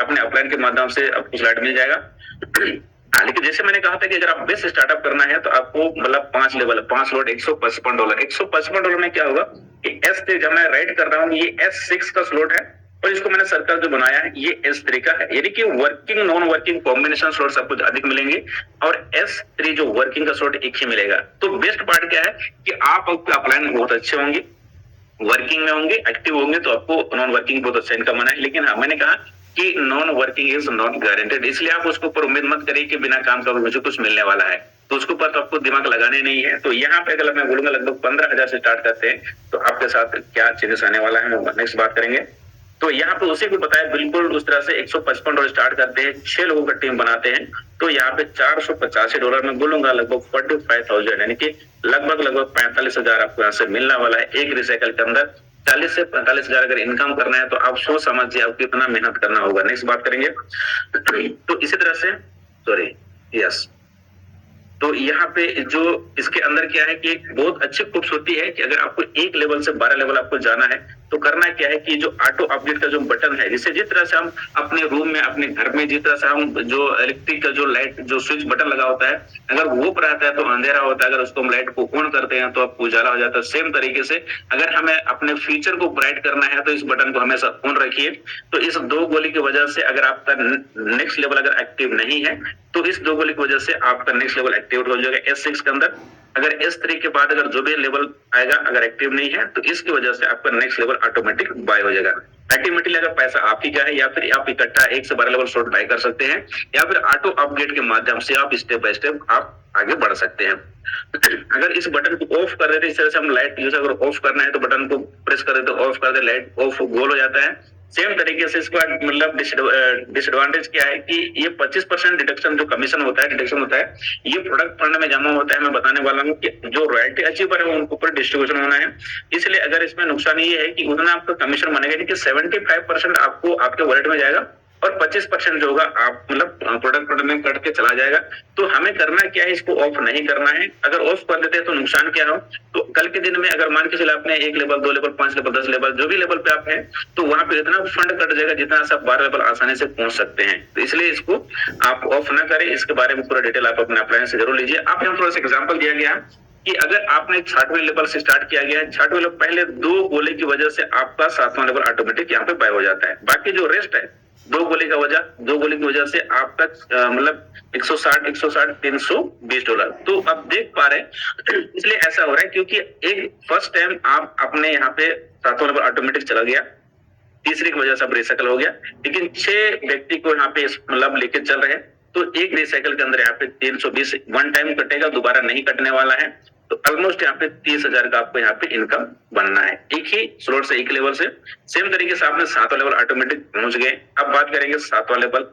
अपने अपलाइन के माध्यम से आपको स्लाइड मिल जाएगा। हाँ, लेकिन जैसे मैंने कहा था कि अगर आप बेस स्टार्टअप करना है तो आपको मतलब 5 लेवल 5 लोड $155। $155 में क्या होगा कि S3 जब मैं राइट कर रहा हूँ ये S6 का स्लॉट है, और इसको मैंने सर्कल जो बनाया है ये S3 का है, यानी कि working non working combination slots आपको अधिक मिलेंगे, और S3 जो वर्किंग का स्लॉट एक ही मिलेगा। तो बेस्ट पार्ट क्या है कि आप अपलाइन बहुत अच्छे होंगे, वर्किंग में होंगे, एक्टिव होंगे, तो आपको नॉन वर्किंग बहुत अच्छा इनकम आना है। लेकिन हाँ, मैंने कहा कि non working is not guaranteed, इसलिए आप उसके ऊपर उम्मीद मत करिए कि बिना काम का मुझे कुछ मिलने वाला है, तो उसके ऊपर तो आपको दिमाग लगाने नहीं है। तो यहाँ पे अगर मैं बोलूंगा लगभग 15,000 से स्टार्ट करते हैं तो आपके साथ क्या चेंजेस आने वाला है, नेक्स्ट बात करेंगे। तो यहाँ पे उसी को बताया बिल्कुल उस तरह से $155 स्टार्ट करते हैं, 6 लोगों का टीम बनाते हैं, तो यहाँ पे $485 में बोलूंगा लगभग 45,000 यानी कि लगभग 45,000 आपको यहाँ से मिलने वाला है एक रिसाइकल के अंदर। 40 से 45,000 अगर इनकम करना है तो आप सोच समझिए आपको कितना मेहनत करना होगा। नेक्स्ट बात करेंगे तो इसी तरह से तो यहाँ पे जो इसके अंदर क्या है कि एक बहुत अच्छी खूबसूरती है कि अगर आपको 1 लेवल से 12 लेवल आपको जाना है तो करना क्या है कि जो ऑटो अपडेट का जो बटन है, जिससे जिस तरह से हम अपने रूम में अपने घर में जिस तरह से हम जो इलेक्ट्रिक का जो लाइट जो स्विच बटन लगा होता है, अगर वो पर आता है तो अंधेरा होता है, अगर उसको हम लाइट को ऑन करते हैं तो आपको उजाला हो जाता है। सेम तरीके से अगर हमें अपने फ्यूचर को ब्राइट करना है तो इस बटन को हमेशा ऑन रखिए। तो इस 2 गोली की वजह से अगर आपका नेक्स्ट लेवल अगर एक्टिव नहीं है तो इस 2 गोली की वजह से आपका नेक्स्ट लेवल एक्टिव हो जाएगा S6 के अंदर। अगर S3 के बाद अगर जो भी लेवल आएगा अगर एक्टिव नहीं है तो इसकी वजह से आपका नेक्स्ट लेवल ऑटोमेटिक बाय हो जाएगा। अल्टीमेटली अगर पैसा आप ही का है या फिर आप इकट्ठा 1 से 12 लेवल शॉर्ट बाय कर सकते हैं, या फिर ऑटो अपडेट के माध्यम से आप स्टेप बाय स्टेप आप आगे बढ़ सकते हैं। अगर इस बटन को ऑफ कर देते, इस तरह से हम लाइट यूज अगर ऑफ करना है तो बटन को प्रेस कर देते, ऑफ कर दे, लाइट ऑफ गोल हो जाता है। सेम तरीके से इसका मतलब डिसएडवांटेज क्या है कि ये 25% डिडक्शन जो कमीशन होता है, डिडक्शन होता है, ये प्रोडक्ट फंड में जमा होता है। मैं बताने वाला हूँ कि जो रॉयल्टी अचीवर है उनके ऊपर डिस्ट्रीब्यूशन होना है, इसलिए अगर इसमें नुकसान ये है कि उतना आपका कमीशन बनेगा कि 75% आपको आपके वॉलेट में जाएगा और 25% जो होगा आप मतलब प्रोडक्ट में कट के चला जाएगा। तो हमें करना क्या है, इसको ऑफ नहीं करना है। अगर ऑफ कर देते हैं तो नुकसान क्या हो, तो कल के दिन में अगर मान के चले आपने 1 लेवल 2 लेवल 5 लेवल 10 लेवल जो भी लेवल पे आप हैं तो वहां पे इतना फंड कट जाएगा जितना से आप 12 लेवल आसानी से पहुंच सकते हैं। तो इसलिए इसको आप ऑफ ना करें, इसके बारे में पूरा डिटेल आप अपने अपलाइन से जरूर लीजिए। आप यहाँ थोड़ा सा एग्जाम्पल दिया गया कि अगर आपने 60वें लेवल से स्टार्ट किया गया है, 60वें लेवल पहले 2 गोले की वजह से आपका 7वां लेवल ऑटोमेटिक यहाँ पे बाय हो जाता है। बाकी जो रेस्ट है 2 गोली की वजह से आपका मतलब 160 $320। तो आप देख पा रहे हैं इसलिए ऐसा हो रहा है क्योंकि एक फर्स्ट टाइम आप अपने यहाँ पे 7वां लेवल ऑटोमेटिक चला गया, तीसरी की वजह से अब रिसाइकल हो गया, लेकिन 6 व्यक्ति को यहाँ पे मतलब लेके चल रहे हैं तो एक रिसाइकल के अंदर यहाँ पे 320 वन टाइम कटेगा, दोबारा नहीं कटने वाला है। तो ऑलमोस्ट यहाँ पे 30,000 का आपको यहाँ पे इनकम बनना है, एक ही स्लॉट से, एक लेवल से। सेम तरीके से आपने 7वां लेवल ऑटोमेटिक पहुंच गए। अब बात करेंगे 7वां लेवल,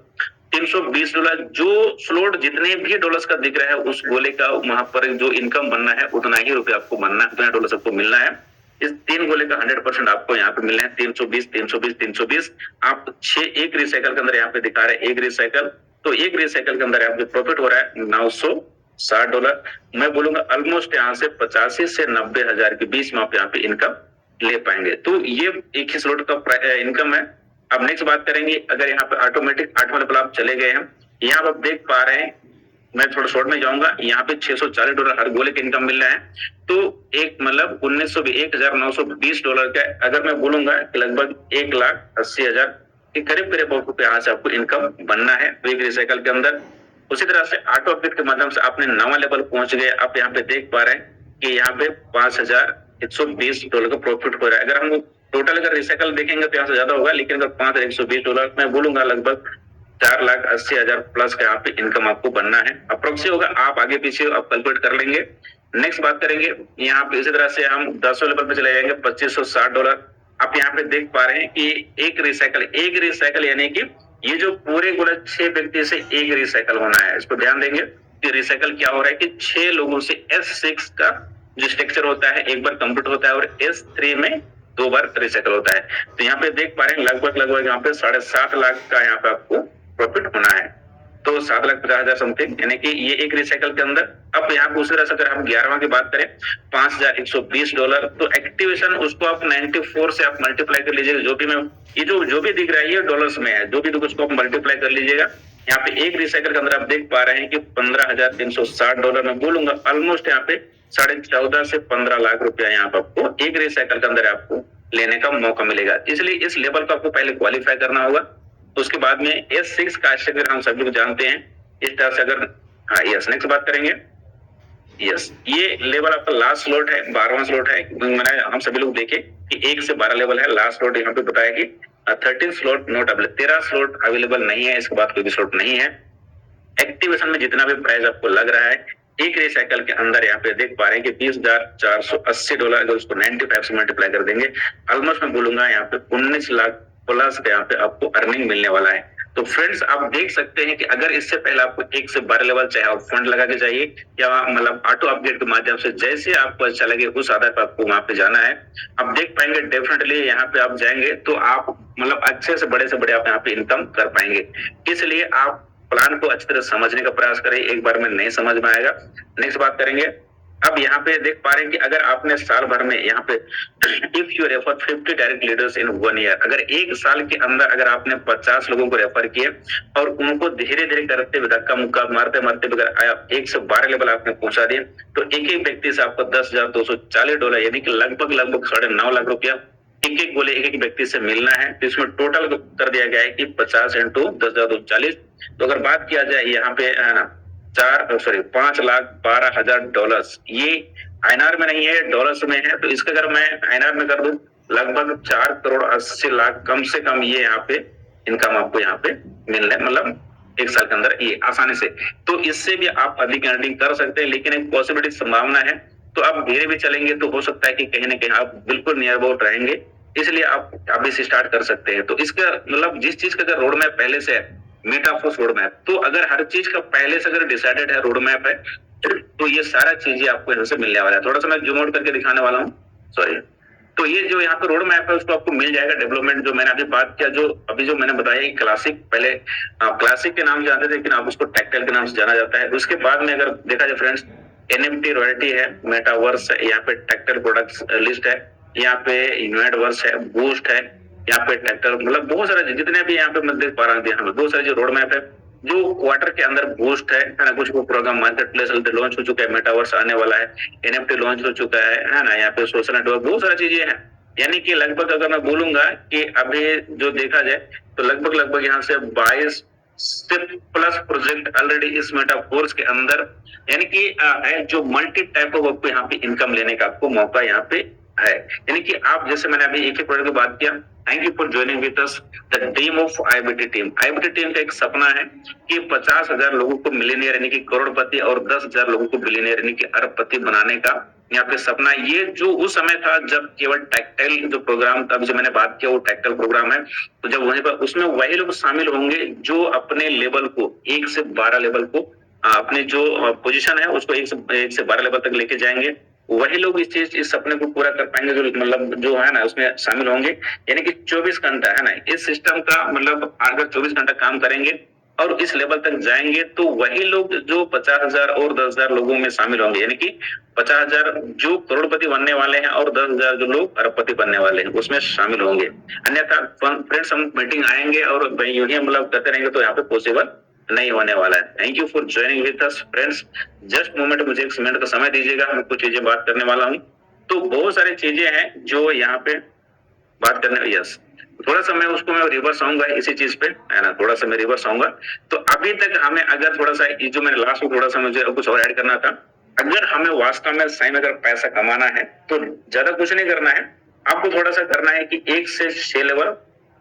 $320। जो स्लॉट जितने भी डॉलर्स का दिख रहा है उस गोले का वहां पर जो इनकम बनना है उतना ही रुपए आपको बनना है, उतना डॉलर सबको मिलना है। इस 3 गोले का 100% आपको यहाँ पे मिलना है, 320 320 320। आप 1 रिसाइकल के अंदर यहाँ पे दिखा रहे हैं 1 रिसाइकल, तो 1 रिसाइकल के अंदर आपको प्रॉफिट हो रहा है $960। मैं बोलूंगा ऑलमोस्ट यहाँ से 85 से 90 हजार के बीच में आप यहाँ पे इनकम ले पाएंगे। तो ये एक ही स्लॉट का इनकम है। अब नेक्स्ट बात करेंगे, अगर यहाँ पे ऑटोमेटिक 8वां लेवल आप चले गए हैं, यहाँ आप देख पा रहे हैं, मैं थोड़ा शॉर्ट में जाऊंगा, यहाँ पे $640 हर गोले का इनकम मिल रहा है। तो एक मतलब $1920 का, अगर मैं बोलूंगा कि लगभग 1,80,000 के करीब करीब आपको यहाँ से आपको इनकम बनना है एक रिसाइकल के अंदर। उसी तरह से ऑटो अपडेट के माध्यम से आपने 9वां लेवल पहुंच गए। आप यहाँ पे देख पा रहे हैं कि यहाँ पे $5,120 का प्रॉफिट हो रहा है। अगर हम टोटल अगर रिसाइकल देखेंगे तो यहाँ से ज्यादा होगा, लेकिन अगर $5,120 मैं बोलूंगा लगभग 4,80,000 प्लस का यहाँ पे इनकम आपको बनना है। अप्रोक्सी होगा, आप आगे पीछे आप कैलकुलेट कर लेंगे। नेक्स्ट बात करेंगे, यहाँ पे इसी तरह से हम 10वें लेवल पे चले जाएंगे, $2,560। आप यहाँ पे देख पा रहे हैं कि एक रिसाइकल यानी कि ये जो पूरे गोला 6 व्यक्ति से एक रिसाइकल होना है। इसको ध्यान देंगे कि रिसाइकल क्या हो रहा है कि 6 लोगों से S6 का जो स्ट्रक्चर होता है एक बार कंप्लीट होता है और S3 में 2 बार रिसाइकल होता है। तो यहाँ पे देख पा रहे हैं लगभग यहाँ पे 7.5 लाख का यहाँ पे आपको प्रॉफिट होना है। तो 7,50,000 समथिंग, यानी कि ये एक रिसाइकल के अंदर। अब यहाँ पे उसी तरह से अगर हम 11वां की बात करें, $5,120। तो एक्टिवेशन उसको आप 94 से आप मल्टीप्लाई कर लीजिएगा। जो भी मैं ये जो भी दिख रहा है ये डॉलर्स में है, जो भी उसको आप मल्टीप्लाई कर लीजिएगा। यहाँ पे एक रिसाइकल के अंदर आप देख पा रहे हैं कि $15,360 में बोलूंगा ऑलमोस्ट यहाँ पे 14.5 से 15 लाख रुपया यहाँ पे आपको एक रिसाइकल के अंदर आपको लेने का मौका मिलेगा। इसलिए इस लेवल को आपको पहले क्वालिफाई करना होगा। उसके बाद में S6 का स्ट्रक्चर हम सभी लोग जानते हैं। इस तरह से अगर यस नेक्स्ट बात करेंगे, यस ये लेवल आपका लास्ट स्लॉट है, 12वां स्लॉट है। मैंने हम सभी लोग देखे कि 1 से 12 लेवल है। लास्ट स्लॉट यहाँ पे बताया कि 13 slot not available, 13 slot available नहीं है, इसके बाद कोई भी स्लॉट नहीं है। एक्टिवेशन में जितना भी प्राइस आपको लग रहा है एक रिसाइकल के अंदर यहाँ पे देख पा रहे हैं कि $20,480, अगर उसको 95 से मल्टीप्लाई कर देंगे ऑलमोस्ट मैं बोलूंगा यहाँ पे 19 लाख प्लस का यहाँ पे आपको अर्निंग मिलने वाला है। तो फ्रेंड्स आप देख सकते हैं कि अगर इससे पहले आपको 1 से 12 लेवल चाहे आप फंड लगा के जाइए या मतलब ऑटो अपडेट के माध्यम से जैसे आपको अच्छा लगे उस आधार पर आपको वहां पे जाना है। आप देख पाएंगे डेफिनेटली यहाँ पे आप जाएंगे तो आप मतलब अच्छे से बड़े आप यहाँ पे इनकम कर पाएंगे। इसलिए आप प्लान को अच्छी तरह समझने का प्रयास करें, एक बार में नहीं समझ में आएगा। नेक्स्ट बात करेंगे, अब यहाँ पे देख पा रहे हैं कि अगर आपने साल भर में यहाँ पे if you refer 50 direct leaders in 1 year, अगर 1 साल के अंदर अगर आपने 50 लोगों को रेफर किए और उनको धीरे धीरे करते हुए धक्का मुक्का मारते अगर 1 से 12 लेवल आपने पहुंचा दिए तो एक व्यक्ति से आपको $10,240 यानी कि लगभग 9.5 लाख रुपया एक गोले एक व्यक्ति से मिलना है। तो इसमें टोटल कर दिया गया है कि 50 × 10,240। तो अगर बात किया जाए यहाँ पे है ना $5,12,000, ये INR में नहीं है डॉलर्स में है। तो इसका अगर मैं INR में कर दूं लगभग 4,80,00,000 कम से कम ये यहाँ पे इनकम आपको यहाँ पे मिलने मतलब 1 साल के अंदर ये आसानी से। तो इससे भी आप अधिक अर्निंग कर सकते हैं, लेकिन एक पॉसिबिलिटी संभावना है। तो आप धीरे भी चलेंगे तो हो सकता है कि कहीं ना कहीं आप बिल्कुल नियर अबाउट रहेंगे, इसलिए आप अभी से स्टार्ट कर सकते हैं। तो इसका मतलब जिस चीज का अगर रोड मैप पहले से है मेटाफोर्स रोड मैप, तो अगर हर चीज का पहले से अगर डिसाइडेड है रोड मैप है तो ये सारा चीजें आपको यहाँ से मिलने वाला है। थोड़ा सा मैं जूम आउट करके दिखाने वाला हूँ, सॉरी। तो ये जो यहाँ पे रोड मैप है उसको आपको मिल जाएगा। डेवलपमेंट जो मैंने अभी बात किया, जो अभी जो मैंने बताया क्लासिक, पहले क्लासिक के नाम जानते थे लेकिन आप उसको टेक्टाइल के नाम से जाना जाता है। उसके बाद में अगर देखा जाए फ्रेंड्स, NFT रॉयल्टी है, मेटावर्स है, यहाँ पे टेक्टाइल प्रोडक्ट्स लिस्ट है, यहाँ पे यूनिवर्स है, बूस्ट है, यहाँ पे ट्रैक्टर, मतलब बहुत सारे जितने भी यहाँ पे मैं देख पा रहा हूँ बहुत सारे जो रोड मैप है। जो क्वार्टर के अंदर बूस्ट है ना, कुछ प्रोग्राम मार्केट प्लेस लॉन्च हो चुका है, मेटावर्स आने वाला है, NFT लॉन्च हो चुका है ना, यहाँ पे सोशल नेटवर्क, बहुत सारी चीजें हैं। यानी कि लगभग अगर मैं बोलूंगा कि अभी जो देखा जाए तो लगभग यहाँ से 22 से प्लस प्रोजेक्ट ऑलरेडी इस मेटाफोर्स के अंदर, यानी कि जो मल्टी टाइप ऑफ आपको यहाँ पे इनकम लेने का आपको मौका यहाँ पे है। यानी कि आप जैसे मैंने अभी एक प्रोडक्ट की बात किया, thank you for joining with us the dream of IBT team. IBT team का एक सपना है कि 50,000 लोगों को मिलियनियर यानी कि करोड़पति और 10,000 लोगों को बिलियनियर यानी कि अरबपति बनाने का यहाँ पे सपना। ये जो उस समय था जब केवल टैक्टाइल जो प्रोग्राम था, जो मैंने बात किया वो टैक्टाइल प्रोग्राम है, तो जब वहीं पर उसमें वही लोग शामिल होंगे जो अपने लेवल को 1 से 12 लेवल को अपने जो पोजीशन है उसको 1 से 12 लेवल तक लेके जाएंगे। वही लोग इस सपने को पूरा कर पाएंगे जो मतलब जो है ना उसमें शामिल होंगे। यानी कि 24 घंटा है ना इस सिस्टम का मतलब अगर 24 घंटा काम करेंगे और इस लेवल तक जाएंगे तो वही लोग जो 50,000 और 10,000 लोगों में शामिल होंगे। यानी कि 50,000 जो करोड़पति बनने वाले हैं और 10,000 जो लोग अरबपति बनने वाले हैं उसमें शामिल होंगे। अन्यथा फ्रेंड्स हम मीटिंग आएंगे और यूं ही मतलब करते रहेंगे तो यहाँ पे पॉसिबल नहीं होने वाला है। Thank you for joining with us friends. Just moment, मुझे 1 मिनट का समय दीजिएगा, मैं कुछ चीजें बात करने वाला हूँ। तो बहुत सारी चीजें हैं जो यहाँ पे बात करने। यस, थोड़ा सा मैं रिवर्स आऊंगा इसी चीज पे, है ना, थोड़ा सा मैं रिवर्स आऊंगा। तो अभी तक हमें अगर थोड़ा सा ये जो मैंने लास्ट में थोड़ा सा मुझे कुछ और ऐड करना था, अगर हमें वास्तव में सही में अगर पैसा कमाना है तो ज्यादा कुछ नहीं करना है, आपको थोड़ा सा करना है कि 1 से 6 लेवल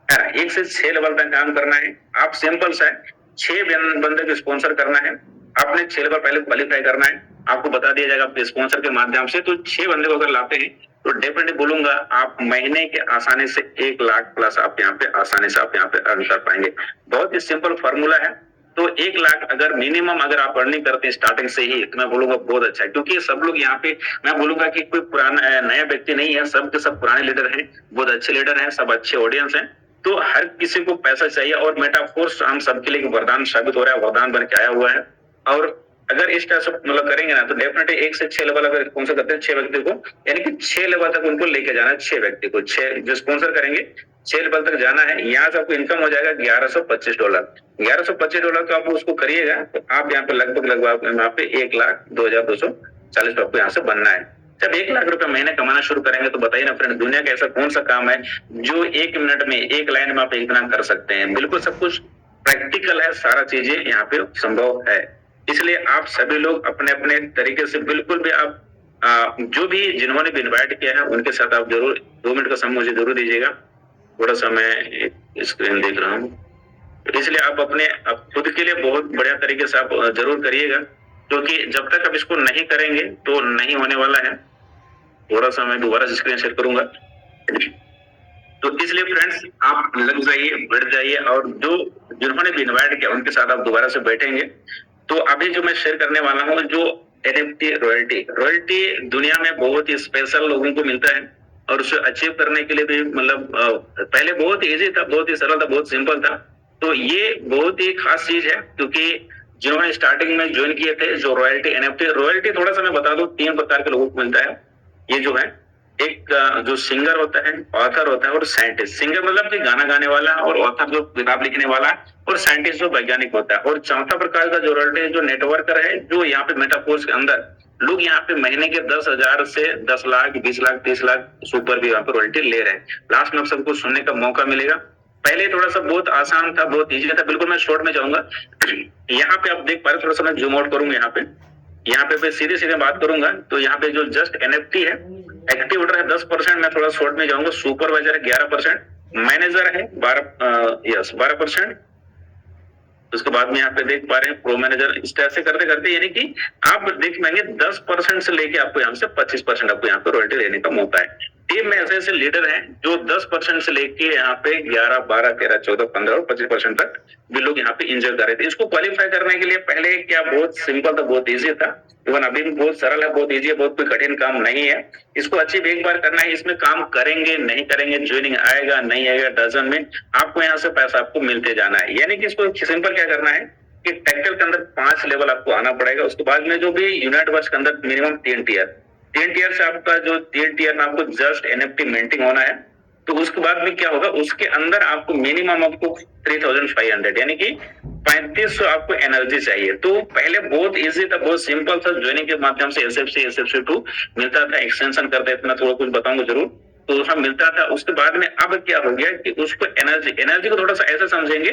है ना, 1 से 6 लेवल तक काम करना है। आप सिंपल सा है 6 बंदे को स्पॉन्सर करना है, आपने 6 लेवल पहले क्वालिफाई करना है, आपको बता दिया जाएगा आपके स्पॉन्सर के माध्यम से। तो 6 बंदे को अगर लाते हैं तो डेफिनेटली बोलूंगा आप महीने के आसानी से 1 लाख प्लस आप यहाँ पे आसानी से आप यहाँ पे अर्न कर पाएंगे। बहुत ही सिंपल फॉर्मूला है। तो 1 लाख अगर मिनिमम अगर आप अर्निंग करते हैं स्टार्टिंग से ही तो मैं बोलूंगा बहुत अच्छा है, क्योंकि सब लोग यहाँ पे मैं बोलूंगा कि कोई पुराना नया व्यक्ति नहीं है, सब के सब पुराने लीडर हैं, बहुत अच्छे लीडर हैं, सब अच्छे ऑडियंस हैं। तो हर किसी को पैसा चाहिए और मेटाफोर्स हम सबके लिए वरदान साबित हो रहा है, वरदान बन के आया हुआ है। और अगर इस तरह से मतलब करेंगे ना तो डेफिनेटली 1 से 6 लेवल अगर स्पॉन्सर करते हैं 6 व्यक्ति को, यानी कि 6 लेवल तक उनको लेके जाना है। 6 व्यक्ति को 6 जो स्पॉन्सर करेंगे 6 लेवल तक जाना है। यहाँ से आपको इनकम हो जाएगा $1125। $1125 का आप उसको करिएगा तो आप यहाँ पे लगभग यहाँ पे 1,02,240 आपको यहाँ से बनना है। जब 1 लाख रुपए महीने कमाना शुरू करेंगे तो बताइए ना फ्रेंड, दुनिया का ऐसा कौन सा काम है जो 1 मिनट में 1 लाइन में आप इतना कर सकते हैं। बिल्कुल सब कुछ प्रैक्टिकल है, सारा चीजें यहाँ पे संभव है। इसलिए आप सभी लोग अपने अपने तरीके से बिल्कुल भी आप जो भी जिन्होंने भी इन्वाइट किया है उनके साथ आप जरूर 2 मिनट का समय मुझे जरूर दीजिएगा। थोड़ा सा मैं स्क्रीन देख रहा हूँ, इसलिए आप अपने खुद के लिए बहुत बढ़िया तरीके से आप जरूर करिएगा, क्योंकि जब तक आप इसको नहीं करेंगे तो नहीं होने वाला है। थोड़ा सा मैं दोबारा स्क्रीन शेयर करूंगा। तो इसलिए फ्रेंड्स आप लग जाइए, बैठ जाइए और जो जिन्होंने भी इन्वाइट किया उनके साथ आप दोबारा से बैठेंगे। तो अभी जो मैं शेयर करने वाला हूँ जो NFT रॉयल्टी दुनिया में बहुत ही स्पेशल लोगों को मिलता है और उसे अचीव करने के लिए भी मतलब पहले बहुत इजी था, बहुत ही सरल था, बहुत सिंपल था। तो ये बहुत ही खास चीज है, क्योंकि जिन्होंने स्टार्टिंग में ज्वाइन किए थे जो रॉयल्टी थोड़ा सा मैं बता दूं 3 प्रकार के लोगों को मिलता है। ये जो है एक जो सिंगर होता है, ऑथर होता है और साइंटिस्ट। सिंगर मतलब कि गाना गाने वाला, और ऑथर जो किताब लिखने वाला, और साइंटिस्ट जो वैज्ञानिक होता है। और चौथा प्रकार का जो रॉयल्टी है जो नेटवर्कर है, जो यहाँ पे मेटाफोर्स के अंदर लोग यहाँ पे महीने के 10,000 से 10 लाख 20 लाख 30 लाख सुपर भी यहाँ पे रॉयल्टी ले रहे हैं। लास्ट में आप सबको सुनने का मौका मिलेगा। पहले थोड़ा सा बहुत आसान था, बहुत ईजी था, बिल्कुल मैं शॉर्ट में जाऊंगा। यहाँ पे आप देख पा रहे, थोड़ा सा मैं जूम आउट करूंगा। यहाँ पे सीधे सीधे बात करूंगा तो यहाँ पे जो जस्ट NFT है, एक्टिव होल्डर है 10%, मैं थोड़ा शॉर्ट में जाऊंगा। सुपरवाइजर है 11%, मैनेजर है 12%। उसके बाद में यहाँ पे देख पा रहे हैं प्रो मैनेजर। इस तरह से करते करते यानी कि आप देख पाएंगे 10% से लेके आपको यहाँ से 25% आपको यहाँ पे रॉयल्टी लेने का मौका है। टीम में ऐसे ऐसे लीडर हैं जो 10% से लेके यहाँ पे 11, 12, 13, 14, 15 और 25% तक भी लोग यहाँ पे इंजॉय कर रहे थे। इसको क्वालिफाई करने के लिए पहले क्या बहुत सिंपल था, बहुत ईजी था, इवन अभी भी बहुत सरल है, बहुत ईजी है, बहुत कोई कठिन काम नहीं है। इसको अचीव एक बार करना है। इसमें काम करेंगे नहीं करेंगे, ज्वाइनिंग आएगा नहीं आएगा, डजंट मीन, आपको यहाँ से पैसा आपको मिलते जाना है। यानी कि इसको सिंपल क्या करना है कि टेक्निकल के अंदर 5 लेवल आपको आना पड़ेगा। उसके बाद में जो भी यूनिवर्स के अंदर मिनिमम 3 टीयर से आपका जो 3 टीयर में आपको जस्ट NFT मिंटिंग होना है। तो उसके बाद में क्या होगा, उसके अंदर आपको मिनिमम आपको 3,500 यानी कि 3500 आपको एनर्जी चाहिए। तो पहले बहुत इजी था, बहुत सिंपल था। ज्वाइनिंग के माध्यम से SFC2 मिलता था, एक्सटेंशन करते थे, मैं थोड़ा कुछ बताऊंगा जरूर, तो उसमें मिलता था। उसके बाद में अब क्या हो गया कि उसको एनर्जी को थोड़ा सा ऐसा समझेंगे,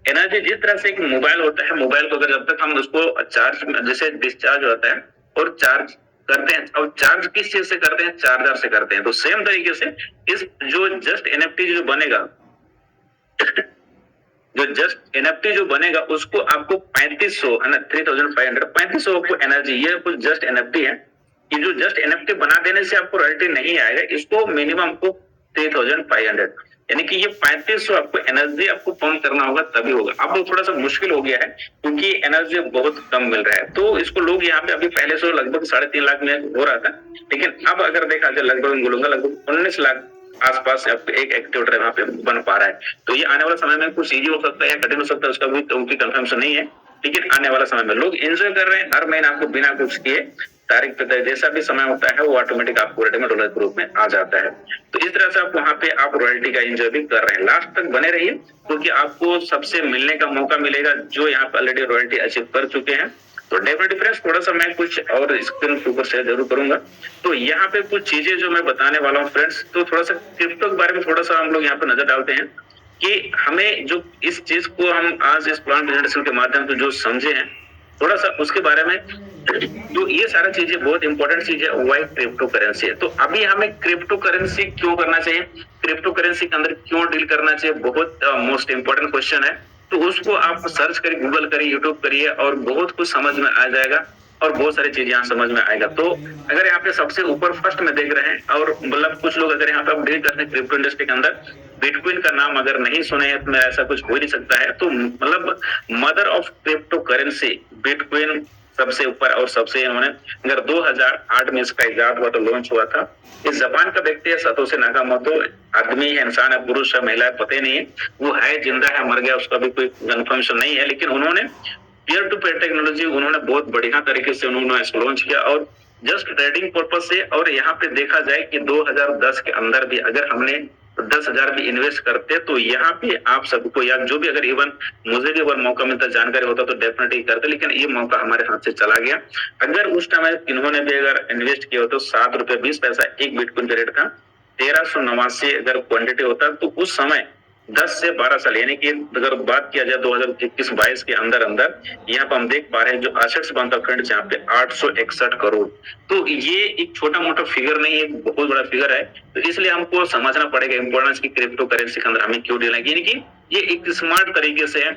एनर्जी जिस तरह से एक मोबाइल होता है, मोबाइल को अगर जब तक हम उसको चार्ज जैसे डिस्चार्ज होता है और चार्ज करते हैं। और चार्ज किस चीज से करते हैं? चार्जर से करते हैं। तो सेम तरीके से इस जो जस्ट एनएफटी जो बनेगा जो जस्ट एनएफटी जो बनेगा उसको आपको 3500 है ना, 3500 3500 आपको एनर्जी, ये कुछ जस्ट एनएफटी है। ये जो जस्ट एनएफटी बना देने से आपको रॉयल्टी नहीं आएगा, इसको मिनिमम आपको 3500, यानी कि ये 3500 आपको एनर्जी आपको पंप करना होगा तभी होगा। अब वो थोड़ा सा मुश्किल हो गया है क्योंकि एनर्जी बहुत कम मिल रहा है। तो इसको लोग यहाँ पे अभी पहले से लगभग 3.5 लाख में हो रहा था, लेकिन अब अगर देखा जाए लगभग बोलूंगा लगभग 19 लाख आसपास एक एक्टिवेटर वहां पे बन पा रहा है। तो ये आने वाला समय में कुछ इजी हो सकता है या कठिन हो सकता है, उसका भी तो कंफर्मेशन नहीं है, लेकिन आने वाला समय में लोग एंजॉय कर रहे हैं। हर महीने आपको बिना कुछ किए तारीख पे जैसा भी समय होता है वो ऑटोमेटिक आपको रेडीमेड डॉलर के रूप में आ जाता है। तो इस तरह से आप वहां पे आप रॉयल्टी का एंजॉय भी कर रहे हैं। लास्ट तक बने रहिए क्योंकि आपको सबसे मिलने का मौका मिलेगा जो यहाँ पे ऑलरेडी रॉयल्टी अचीव कर चुके हैं। तो डेफिनेटली फ्रेंड्स थोड़ा सा मैं कुछ और स्क्रीन के ऊपर शेयर जरूर करूंगा। तो यहाँ पे कुछ चीजें जो मैं बताने वाला हूँ फ्रेंड्स, तो थोड़ा सा क्रिप्टो के बारे में थोड़ा सा हम लोग यहाँ पे नजर डालते हैं कि हमें जो इस चीज को हम आज इस प्लान प्रेजेंटेशन के माध्यम से जो समझे हैं थोड़ा सा उसके बारे में, तो ये सारा चीजें बहुत इंपॉर्टेंट चीज है, वाई क्रिप्टो करेंसी है। तो अभी हमें क्रिप्टो करेंसी क्यों करना चाहिए, क्रिप्टो करेंसी के अंदर क्यों डील करना चाहिए, बहुत मोस्ट इंपॉर्टेंट क्वेश्चन है। तो उसको आप सर्च करिए, गूगल करिए, यूट्यूब करिए और बहुत कुछ समझ में आ जाएगा और बहुत सारी चीजें यहाँ समझ में आएगा। तो अगर यहाँ पे सबसे ऊपर फर्स्ट में देख रहे हैं और मतलब कुछ लोग अगर यहाँ पे डील करते हैं क्रिप्टो इंडस्ट्री के अंदर, बिटकॉइन का नाम अगर नहीं सुने हैं तो ऐसा कुछ हो नहीं सकता है। तो मतलब mother of crypto currency bitcoin सबसे ऊपर और सबसे इन्होंने अगर 2008 में इसका इजाद हुआ तो लॉन्च हुआ था। इस जापान का व्यक्ति है सतोशी नाकामोटो, आदमी है, इंसान है, पुरुष है, महिला है, पता ही नहीं है, वो है जिंदा है मर गया उसका भी कोई कंफर्मेशन नहीं है, लेकिन उन्होंने पीयर टू पीयर टेक्नोलॉजी उन्होंने बहुत बढ़िया तरीके से उन्होंने इसको लॉन्च किया और जस्ट ट्रेडिंग पर्पज से। और यहाँ पे देखा जाए कि 2010 के अंदर भी अगर हमने 10,000 भी इन्वेस्ट करते तो यहाँ पे आप सबको या जो भी अगर इवन मुझे भी अगर मौका मिलता जानकारी होता तो डेफिनेटली करते, लेकिन ये मौका हमारे हाथ से चला गया। अगर उस टाइम इन्होंने भी अगर इन्वेस्ट किया होता तो 7.20 एक बिटकॉइन का रेट था, 1389 अगर क्वांटिटी होता तो उस समय 10 से 12 साल यानी कि अगर बात किया जाए 2021-22 के अंदर यहाँ पर हम देख पा रहे हैं जो असेट्स बनता फ्रेंड्स यहाँ पे 861 करोड़। तो ये एक छोटा मोटा फिगर नहीं, एक बहुत बड़ा फिगर है। तो इसलिए हमको समझना पड़ेगा इंपॉर्टेंस की क्रिप्टो करेंसी के अंदर हमें क्यों डील है, यानी कि ये एक स्मार्ट तरीके से है।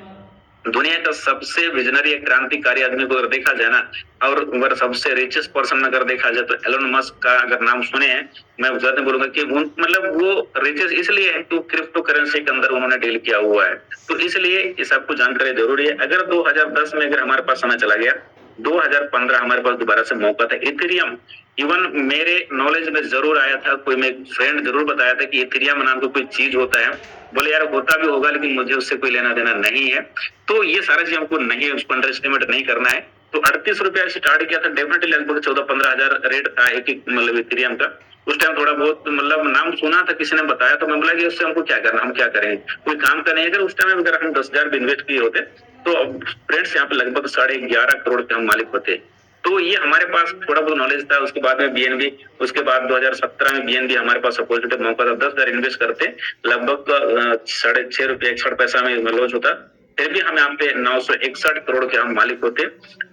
दुनिया का सबसे विजनरी क्रांतिकारी आदमी को अगर देखा जाए ना, और अगर सबसे रिचेस्ट पर्सन अगर देखा जाए तो एलोन मस्क का अगर नाम सुने हैं, मैं ज्यादा बोलूंगा कि मतलब वो रिचेस्ट इसलिए है कि क्रिप्टो करेंसी के अंदर उन्होंने डील किया हुआ है। तो इसलिए ये सबको जानकारी जरूरी है। अगर 2010 में अगर हमारे पास समय चला गया, 2015 हमारे पास दोबारा से मौका था। इथेरियम इवन मेरे नॉलेज में जरूर आया था, कोई मेरे फ्रेंड जरूर बताया था कि इथेरियम नाम का कोई चीज होता है, बोले यार होता भी होगा लेकिन मुझे उससे कोई लेना देना नहीं है। तो ये सारा चीज हमको नहीं, उसको अंडर एस्टिमेट नहीं करना है। तो 38 रुपया स्टार्ट किया था, डेफिनेटली लगभग 14-15 हजार रेट था एक मतलब इथेरियम का। उस टाइम थोड़ा बहुत मतलब नाम सुना था, किसी ने बताया तो मैं बोला कि उससे हमको क्या करना, हम क्या करेंगे, कोई काम का नहीं। अगर उस टाइम अगर हम 10,000 भी इन्वेस्ट किए होते तो फ्रेंड्स यहाँ पे लगभग 11.5 करोड़ के हम मालिक होते। तो ये हमारे पास थोड़ा बहुत नॉलेज था। उसके बाद में बीएनबी, उसके बाद 2017 में बीएनबी हमारे पास अपॉर्चुनिटी मौका था, 10,000 इन्वेस्ट करते लगभग 6.5 रुपया 61 पैसा में लॉन्च होता, फिर भी हम यहाँ पे 961 करोड़ के हम मालिक होते।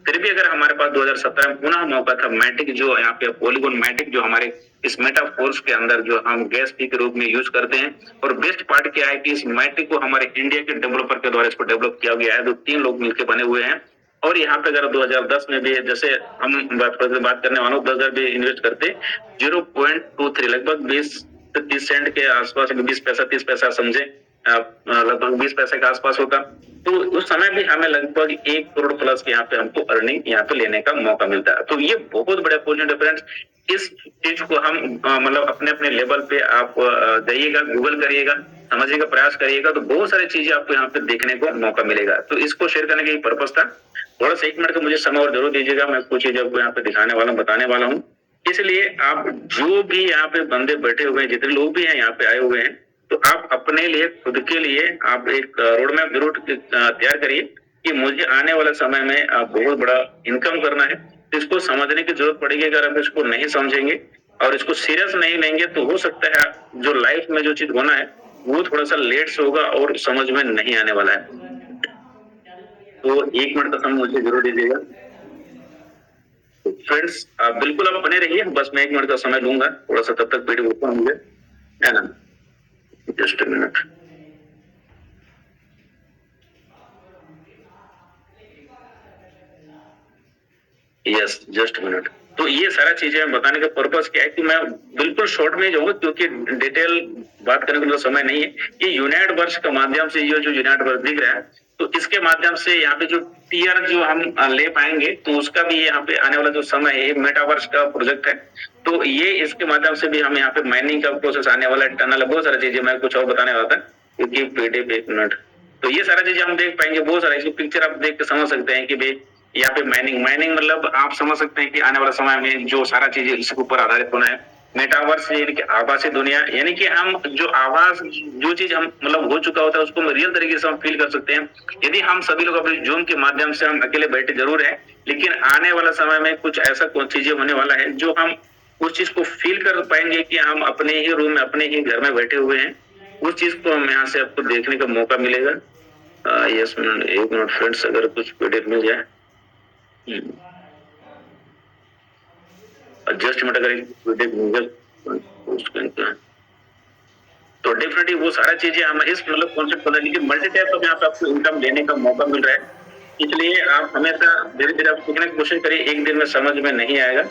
फिर भी अगर हमारे पास 2017 में पुनः मौका था, मैटिक जो यहाँ पे पॉलीगॉन मैटिक जो हमारे इस मेटाफोर्स के अंदर जो हम गैस फी के रूप में यूज करते हैं, और बेस्ट पार्ट क्या है कि इस मैटिक को हमारे इंडिया के डेवलपर के द्वारा इसको डेवलप किया गया है, जो 3 लोग मिलकर बने हुए हैं। और यहाँ पे अगर 2010 में भी जैसे हम बात करने वालों 10,000 भी इन्वेस्ट करते 0.23 लगभग 20 से 30 सेंट के आसपास, 20 पैसा 30 पैसा समझे, लगभग 20 पैसे के आसपास होगा। तो उस समय भी हमें लगभग 1 करोड़ प्लस के यहाँ पे हमको अर्निंग यहाँ पे लेने का मौका मिलता है। तो ये बहुत बड़े अपॉर्चुनिटी फ्रेंड्स। इस चीज को हम मतलब अपने अपने लेवल पे आप जाइएगा, गूगल करिएगा, समझिएगा, प्रयास करिएगा, तो बहुत सारी चीजें आपको यहाँ पे देखने को मौका मिलेगा। तो इसको शेयर करने का पर्पज था। थोड़ा सा 1 मिनट का मुझे समय और जरूर दीजिएगा, मैं कुछ चीजें आपको यहाँ पे दिखाने वाला हूँ, बताने वाला हूँ। इसलिए आप जो भी यहाँ पे बंदे बैठे हुए हैं, जितने लोग भी हैं यहाँ पे आए हुए हैं, तो आप अपने लिए, खुद के लिए आप एक रोड मैप जरूर तैयार करिए कि मुझे आने वाले समय में बहुत बड़ा इनकम करना है। इसको समझने की जरूरत पड़ेगी। अगर आप इसको नहीं समझेंगे और इसको सीरियस नहीं लेंगे तो हो सकता है जो लाइफ में जो चीज होना है वो थोड़ा सा लेट से होगा और समझ में नहीं आने वाला है। तो 1 मिनट का समय मुझे जरूर दीजिएगा। फ्रेंड्स बिल्कुल आप बने रहिए, बस मैं 1 मिनट का समय लूंगा थोड़ा सा, तब तक पीडीएफ ओपन होंगे, है ना? Just a minute. Yes, just minute. तो ये सारा चीजें बताने का पर्पस क्या है कि मैं बिल्कुल शॉर्ट में जाऊंगा क्योंकि डिटेल बात करने का समय नहीं है। ये यूनाइट वर्ष के माध्यम से ये जो यूनाइट वर्ष दिख रहा है, तो इसके माध्यम से यहाँ पे जो टीआर जो हम ले पाएंगे, तो उसका भी यहाँ पे आने वाला जो समय है, मेटावर्स का प्रोजेक्ट है, तो ये इसके माध्यम से भी हम यहाँ पे माइनिंग का प्रोसेस आने वाला है, टनल, बहुत सारी चीजें मैं कुछ और बताने वाला था क्योंकि पीडीएफ 1 मिनट। तो ये सारा चीजें हम देख पाएंगे, बहुत सारा इसकी पिक्चर आप देख के समझ सकते हैं कि भाई यहाँ पे माइनिंग मतलब आप समझ सकते हैं कि आने वाला समय में जो सारा चीजें इसके ऊपर आधारित होना है। मेटावर्स यानी कि आभासी दुनिया, यानी कि हम जो आभास जो चीज हम मतलब हो चुका होता है उसको हम रियल तरीके से हम फील कर सकते हैं। यदि हम सभी लोग अपने जूम के माध्यम से हम अकेले बैठे जरूर है, लेकिन आने वाला समय में कुछ ऐसा कुछ चीजें होने वाला है जो हम उस चीज को फील कर पाएंगे कि हम अपने ही रूम में अपने ही घर में बैठे हुए हैं। उस चीज को हम यहाँ से आपको देखने का मौका मिलेगा। यस, 1 मिनट फ्रेंड्स, अगर कुछ पीडीएफ मिल जाए, एडजस्टमेंट अगर तो डेफिनेटली वो सारा चीजें हम इस मतलब कॉन्सेप्ट पता नहीं कि मल्टी टैप तो यहाँ पे आपको इनकम लेने का मौका मिल रहा है, इसलिए आप हमेशा धीरे धीरे आप सीखने की कोशिश करिए, एक दिन में समझ में नहीं आएगा।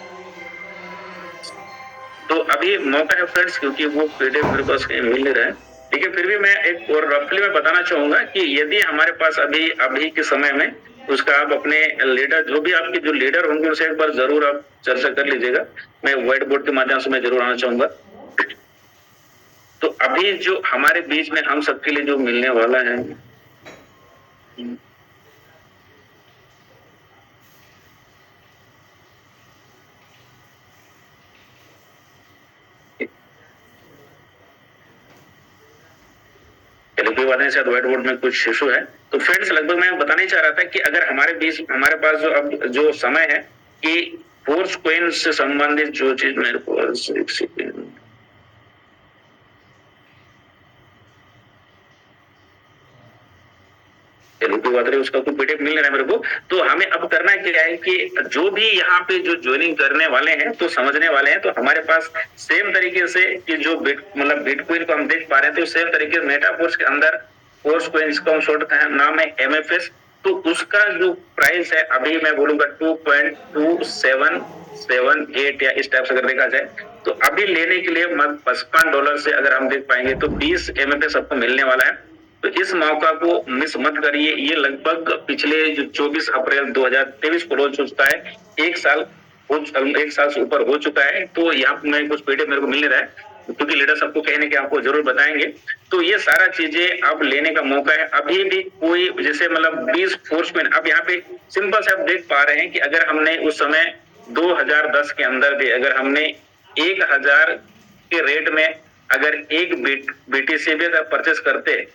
तो अभी मौका है फ्रेंड्स, क्योंकि वो पीडीएफ मेरे पास कहीं मिल नहीं रहा है, ठीक है। फिर भी मैं एक और रफली में बताना चाहूंगा कि यदि हमारे पास अभी के समय में उसका आप अपने लीडर, जो भी आपके जो लीडर होंगे उनसे एक बार जरूर आप चर्चा कर लीजिएगा। मैं व्हाइट बोर्ड के माध्यम से मैं जरूर आना चाहूंगा। तो अभी जो हमारे बीच में हम सबके लिए जो मिलने वाला है, शायद व्हाइट बोर्ड में कुछ इशू है। तो फ्रेंड्स लगभग मैं बताना ही चाह रहा था कि अगर हमारे बीच हमारे पास जो अब जो समय है कि फोर्स कोइन से संबंधित जो चीज मेरे को बात रही उसका कोई पीडीएफ मिल रहा है मेरे को। तो हमें अब करना क्या है कि जो भी यहाँ पे जो ज्वाइनिंग करने वाले हैं तो समझने वाले हैं, तो हमारे पास सेम तरीके से कि जो मतलब बिटकॉइन को हम देख पा रहे हैं, तो सेम तरीके से मेटाफोर्स के अंदर फोर्स कोइन जिसका शॉर्ट नाम है MFS, तो उसका जो प्राइस है अभी मैं बोलूंगा 2.2778 या इस टाइप से अगर देखा जाए, तो अभी लेने के लिए $55 से अगर हम देख पाएंगे तो 20 MFS आपको मिलने वाला है। तो इस मौका को मिस मत करिए। ये लगभग पिछले जो 24 अप्रैल 2023 को रोज चुका है, एक साल से ऊपर हो चुका है। तो यहाँ में कुछ पीडीएफ मेरे को मिल रहा है क्योंकि लीडर्स आपको कहने के आपको जरूर बताएंगे। तो ये सारा चीजें अब लेने का मौका है। अभी भी कोई जैसे मतलब 20 फोर्समैन, अब यहाँ पे सिंपल से आप देख पा रहे हैं कि अगर हमने उस समय 2010 के अंदर भी अगर हमने 1000 के रेट में अगर एक BTC भी अगर परचेस करते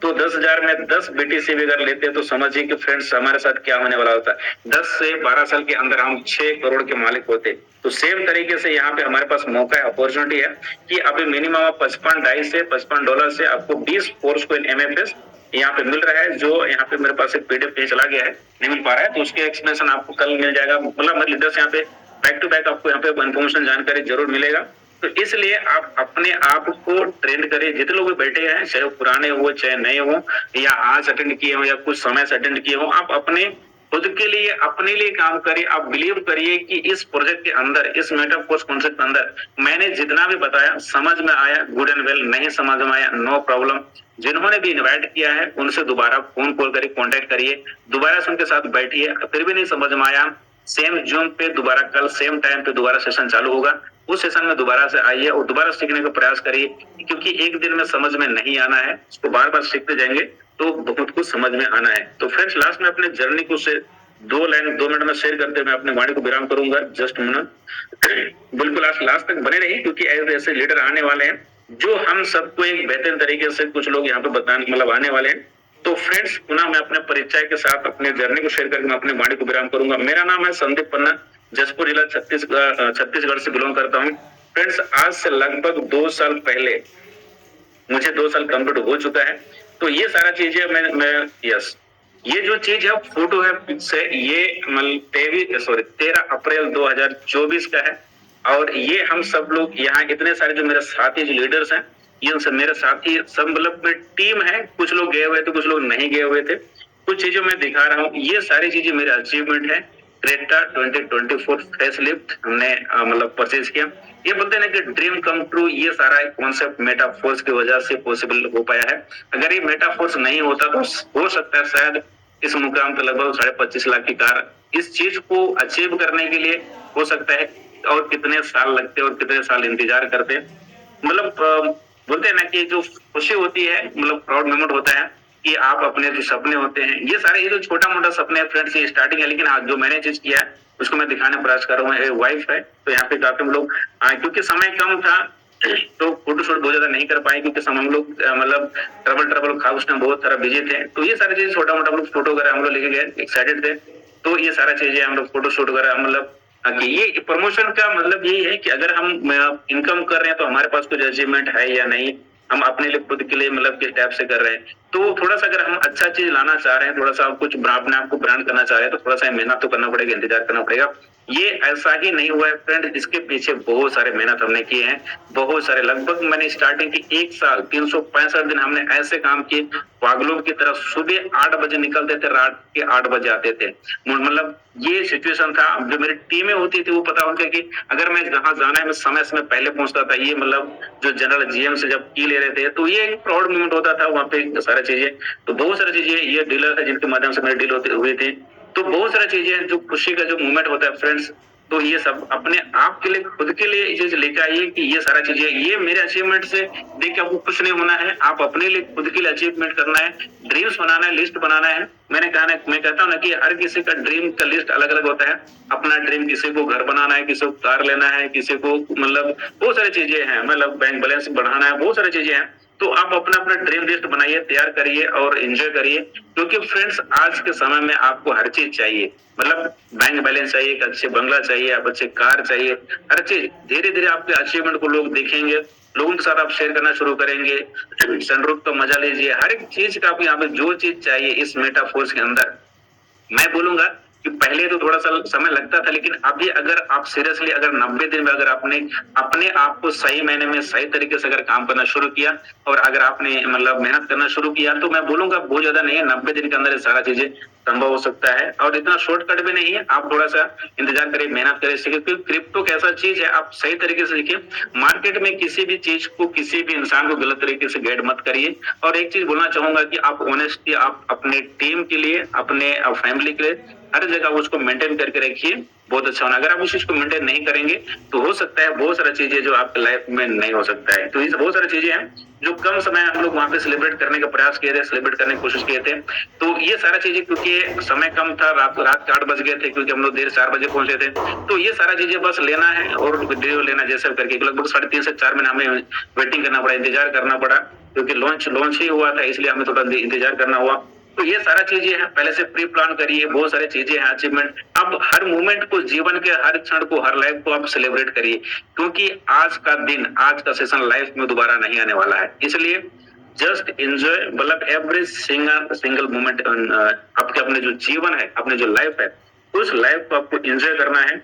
तो 10,000 में 10 BTC भी अगर लेते तो समझिए कि फ्रेंड्स हमारे साथ क्या होने वाला होता। 10 से 12 साल के अंदर हम 6 करोड़ के मालिक होते। तो सेम तरीके से यहाँ पे हमारे पास मौका है, अपॉर्चुनिटी है कि अभी मिनिमम $55 से $55 से आपको 20 फोर्स कोइन MFS यहाँ पे मिल रहा है। जो यहाँ पे मेरे पास एक पीडीएफ पे चला गया है, नहीं मिल पा रहा है, तो उसके एक्सप्लेनेशन आपको कल मिल जाएगा। मतलब मेरे लीडर से यहाँ पे बैक टू बैक आपको यहाँ पे इन्फॉर्मेशन जानकारी जरूर मिलेगा। तो इसलिए आप अपने आप को ट्रेंड करिए। जितने लोग बैठे हैं, चाहे पुराने हो चाहे नए हो, या आज अटेंड किए हो या कुछ समय से अटेंड किए हो, आप अपने खुद के लिए अपने लिए काम करिए। आप बिलीव करिए कि इस प्रोजेक्ट के अंदर, इस मेटाफोर्स कॉन्सेप्ट के अंदर मैंने जितना भी बताया समझ में आया, गुड एंड वेल। नहीं समझ में आया, नो प्रॉब्लम। जिन्होंने भी इन्वाइट किया है उनसे दोबारा फोन कॉल करिए, कॉन्टेक्ट करिए, दोबारा से उनके साथ बैठिए। फिर भी नहीं समझ में आया, सेम जूम पे दोबारा कल सेम टाइम पे दोबारा सेशन चालू होगा, उस सेशन में दोबारा से आइए और दोबारा सीखने का प्रयास करिए। क्योंकि एक दिन में समझ में नहीं आना है, उसको बार बार सीखते जाएंगे तो बहुत कुछ समझ में आना है। तो फ्रेंड्स लास्ट में अपने जर्नी को से 2 मिनट में शेयर करते मैं अपने वाणी को विराम करूंगा। जस्ट मिनट, बिल्कुल आज लास्ट तक बने रहिए क्योंकि ऐसे लीडर आने वाले हैं जो हम सबको एक बेहतरीन तरीके से कुछ लोग यहाँ पे बताने मतलब आने वाले हैं। तो फ्रेंड्स पुनः मैं अपने परिचय के साथ अपने जर्नी को शेयर करके मैं अपने वाणी को विराम करूंगा। मेरा नाम है संदीप पन्ना, जसपुर जिला छत्तीसगढ़ से बिलोंग करता हूँ। फ्रेंड्स आज से लगभग 2 साल पहले मुझे 2 साल कंप्लीट हो चुका है। तो ये सारा चीजें मैं यस ये जो चीज है फोटो है फिक्स है, ये मतलब 13 अप्रैल 2024 का है। और ये हम सब लोग यहाँ इतने सारे जो मेरे साथी जो लीडर्स हैं, ये सब मेरे साथी सब मतलब मेरी टीम है। कुछ लोग गए हुए थे, कुछ लोग नहीं गए हुए थे। कुछ चीजें मैं दिखा रहा हूँ, ये सारी चीजें मेरे अचीवमेंट है। क्रेटा 2024 फेसलिफ्ट हमने मतलब परचेज किया। ये बोलते हैं ना कि ड्रीम कम ट्रू, ये सारा कॉन्सेप्ट मेटाफोर्स की वजह से पॉसिबल हो पाया है। अगर ये मेटाफोर्स नहीं होता तो हो सकता है शायद इस मुकाम पे लगभग 25.5 लाख की कार। इस चीज को अचीव करने के लिए हो सकता है और कितने साल लगते और कितने साल इंतजार करते। मतलब बोलते हैं ना कि जो खुशी होती है, मतलब प्राउड मोमेंट होता है कि आप अपने जो सपने होते हैं, ये सारे ये जो छोटा मोटा सपने फ्रेंड्स की स्टार्टिंग है, लेकिन हाँ जो मैंने चीज किया है उसको मैं दिखाने प्रयास कर रहा हूँ। वाइफ है तो यहाँ पे काफी हम लोग क्योंकि समय कम था तो फोटो शूट बहुत ज्यादा नहीं कर पाए, क्योंकि हम लोग मतलब ट्रबल खा उसमें बहुत सारा बिजी थे। तो ये सारी चीजें छोटा मोटा हम लोग फोटो वगैरह हम लोग लेके गए, एक्साइटेड थे। तो ये सारा चीजें हम लोग फोटो शूट वगैरह मतलब कि ये प्रमोशन का मतलब यही है कि अगर हम इनकम कर रहे हैं तो हमारे पास कुछ अचीवमेंट है या नहीं, हम अपने लिए खुद के लिए मतलब किस टाइप से कर रहे हैं। तो थोड़ा सा अगर हम अच्छा चीज लाना चाह रहे हैं, थोड़ा सा कुछ अपने आप को ब्रांड करना चाह रहे हैं, तो थोड़ा सा मेहनत तो करना पड़ेगा, इंतजार करना पड़ेगा। ये ऐसा ही नहीं हुआ है फ्रेंड, इसके पीछे बहुत सारे मेहनत हमने किए हैं, बहुत सारे। लगभग मैंने स्टार्टिंग की 1 साल 365 दिन हमने ऐसे काम किए, पागलों की तरह सुबह 8 बजे निकलते थे, रात के 8 बजे आते थे। मतलब ये सिचुएशन था। जो मेरी टीमें होती थी वो पता उनके कि अगर मैं जहाँ जाना है मैं समय से पहले पहुंचता था। ये मतलब जो जनरल जीएम से जब की ले रहे थे तो ये एक प्राउड मोमेंट होता था वहाँ पे सारी चीजें। तो बहुत सारी चीजें ये डीलर है जिनके माध्यम से मेरी डील हुई थी। तो बहुत सारी चीजें जो खुशी का जो मोमेंट होता है फ्रेंड्स, तो ये सब अपने आप के लिए खुद के लिए चीज लेकर आइए कि ये सारा चीजें ये मेरे अचीवमेंट से देख के आपको कुछ नहीं होना है। आप अपने लिए खुद के लिए अचीवमेंट करना है, ड्रीम्स बनाना है, लिस्ट बनाना है। मैं कहता हूँ ना कि हर किसी का ड्रीम का लिस्ट अलग अलग होता है। अपना ड्रीम, किसी को घर बनाना है, किसी को कार लेना है, किसी को मतलब बहुत सारी चीजें हैं, मतलब बैंक बैलेंस बढ़ाना है, बहुत सारी चीजें हैं। तो आप अपना अपना ड्रीम लिस्ट बनाइए, तैयार करिए और एंजॉय करिए। क्योंकि फ्रेंड्स आज के समय में आपको हर चीज चाहिए, मतलब बैंक बैलेंस चाहिए, एक अच्छे बंगला चाहिए, आप अच्छे कार चाहिए, हर चीज। धीरे धीरे आपके अचीवमेंट को लोग देखेंगे, लोगों के साथ आप शेयर करना शुरू करेंगे। सनरूफ का मजा लीजिए, हर एक चीज का आपको यहाँ पे जो चीज चाहिए इस मेटाफोर्स के अंदर। मैं बोलूंगा कि पहले तो थोड़ा सा समय लगता था, लेकिन अभी अगर आप सीरियसली अगर 90 दिन में अगर आपने अपने आप को सही मायने में सही तरीके से अगर काम करना शुरू किया और अगर आपने मतलब मेहनत करना शुरू किया, तो मैं बोलूंगा बहुत ज्यादा नहीं है, 90 दिन के अंदर ये सारा चीजें संभव हो सकता है। और इतना शॉर्टकट भी नहीं है, आप थोड़ा सा इंतजार करिए, मेहनत करिए, सीखिए। क्योंकि क्रिप्टो कैसा चीज है, आप सही तरीके से सीखिए। मार्केट में किसी भी चीज को, किसी भी इंसान को गलत तरीके से गाइड मत करिए। और एक चीज बोलना चाहूंगा कि आप ऑनेस्टी आप अपने टीम के लिए, अपने फैमिली के लिए हर जगह उसको मेंटेन करके रखिए, बहुत अच्छा होना। अगर आप उस चीज को मेंटेन नहीं करेंगे तो हो सकता है बहुत सारी चीजें जो आपके लाइफ में नहीं हो सकता है। तो ये बहुत सारी चीजें हैं जो कम समय हम लोग वहां पे सेलिब्रेट करने का प्रयास किए थे, सेलिब्रेट करने की कोशिश किए थे। तो ये सारा चीजें क्योंकि समय कम था, रात के 8 बज गए थे, क्योंकि हम लोग देर 4 बजे पहुंचे थे। तो ये सारा चीजें बस लेना है और वीडियो लेना जैसे करके। लगभग 3.5 से 4 महीने हमें वेटिंग करना पड़ा, इंतजार करना पड़ा, क्योंकि लॉन्च ही हुआ था, इसलिए हमें थोड़ा इंतजार करना हुआ। तो ये सारा चीजें हैं, पहले से प्री प्लान करिए, बहुत सारी चीजें हैं अचीवमेंट। अब हर मोमेंट को, जीवन के हर क्षण को, हर लाइफ को आप सेलिब्रेट करिए, क्योंकि आज का दिन, आज का सेशन लाइफ में दोबारा नहीं आने वाला है। इसलिए जस्ट एंजॉय, मतलब एवरी सिंगल मोमेंट। आपके अपने जो जीवन है, अपने जो लाइफ है, उस लाइफ को आपको एंजॉय करना है।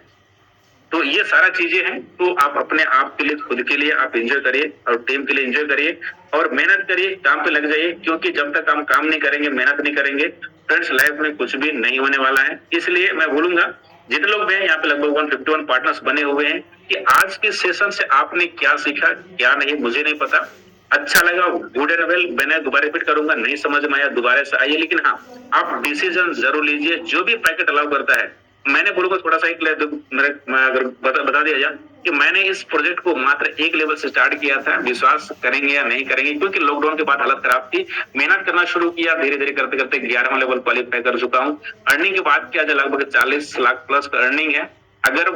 तो ये सारा चीजें हैं। तो आप अपने आप के लिए, खुद के लिए आप एंजॉय करिए और टीम के लिए एंजॉय करिए और मेहनत करिए, काम पे लग जाइए। क्योंकि जब तक हम काम नहीं करेंगे, मेहनत नहीं करेंगे फ्रेंड्स, लाइफ में कुछ भी नहीं होने वाला है। इसलिए मैं बोलूंगा जितने लोग हैं यहाँ पे, लगभग 151 पार्टनर्स बने हुए हैं, कि आज के सेशन से आपने क्या सीखा, क्या नहीं, मुझे नहीं पता। अच्छा लगा, गुड एंड वेल। मैंने दोबारा रिपीट करूंगा, नहीं समझ में आया दोबारा से आइए, लेकिन हाँ आप डिसीजन जरूर लीजिए। जो भी पैकेट अलाउ करता है, मैंने बोलूंगा थोड़ा सा एक अगर बता दिया जाए कि मैंने इस प्रोजेक्ट को मात्र एक लेवल से स्टार्ट किया था। विश्वास करेंगे या नहीं करेंगे, क्योंकि लॉकडाउन के बाद हालत खराब थी। मेहनत करना शुरू किया, धीरे धीरे करते करते 11वां लेवल क्वालिफाई कर चुका हूँ। अर्निंग की बात किया जाए, लगभग 40 लाख प्लस का अर्निंग है। अगर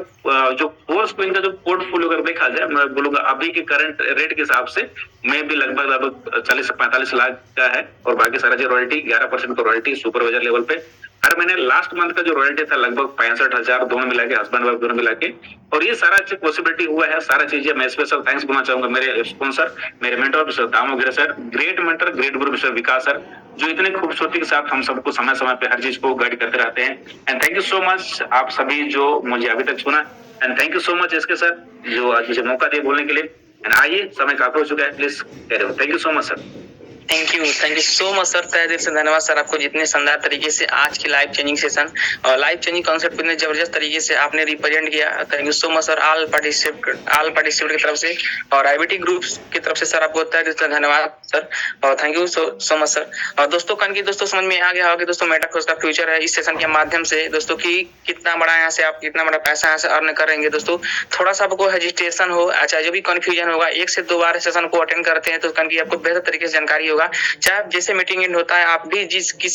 जो कोर्स को, इनका जो पोर्टफोलियो अगर देखा जाए, मैं बोलूंगा अभी के करंट रेट के हिसाब से मैं भी लगभग 40 से 45 लाख का है। और बाकी सारा जो रॉयल्टी 11% का रॉयल्टी सुपरवाइजर लेवल पे, हर हर महीने लास्ट मंथ का जो रॉयल्टी था लगभग 65,000 दोनों मिला के, हस्बैंड वाइफ दोनों मिला के, और ये सारा चीज पॉसिबिलिटी हुआ है। सारा चीजें मैं स्पेशल थैंक्स बोलना चाहूंगा मेरे स्पॉन्सर, मेरे mentor mister Damodar sir, great mentor great गुरु मिस्टर विकास सर, जो इतने खूबसूरती के साथ हम सबको समय समय पे हर चीज को गाइड करते रहते हैं। And thank you so much आप सभी जो मुझे अभी तक सुना, and thank you so much इसके सर जो आज मुझे मौका दिया बोलने के लिए। एंड आइए समय काफी हो चुका है, please carry on. Thank you so much sir. Thank you so much sir, तहे दिल से धन्यवाद सर आपको, जितने शानदार तरीके से आज की लाइव चेंजिंग सेशन और लाइव चेंजिंग कॉन्सेप्ट इतने जबरदस्त तरीके से आपने रिप्रेजेंट किया। Thank you so much sir all participant की तरफ से और आईबीटी ग्रुप की तरफ से सर आपको तहे दिल से धन्यवाद सर, और thank you so much sir. और दोस्तों कन की दोस्तों समझ में आ गया होगा कि दोस्तों मेटाफोर्स का फ्यूचर है इस सेशन के माध्यम से दोस्तों की कितना बड़ा यहाँ से आप कितना बड़ा पैसा यहाँ से अर्न करेंगे। दोस्तों थोड़ा सा आपको हेजिटेशन हो, अच्छा जो भी कंफ्यूजन होगा, 1 से 2 बार सेशन को अटेंड करते हैं तो कन की आपको बेहतर तरीके से जानकारी होगा। चाहे जैसे मीटिंग एंड होता है आप भी जिस किस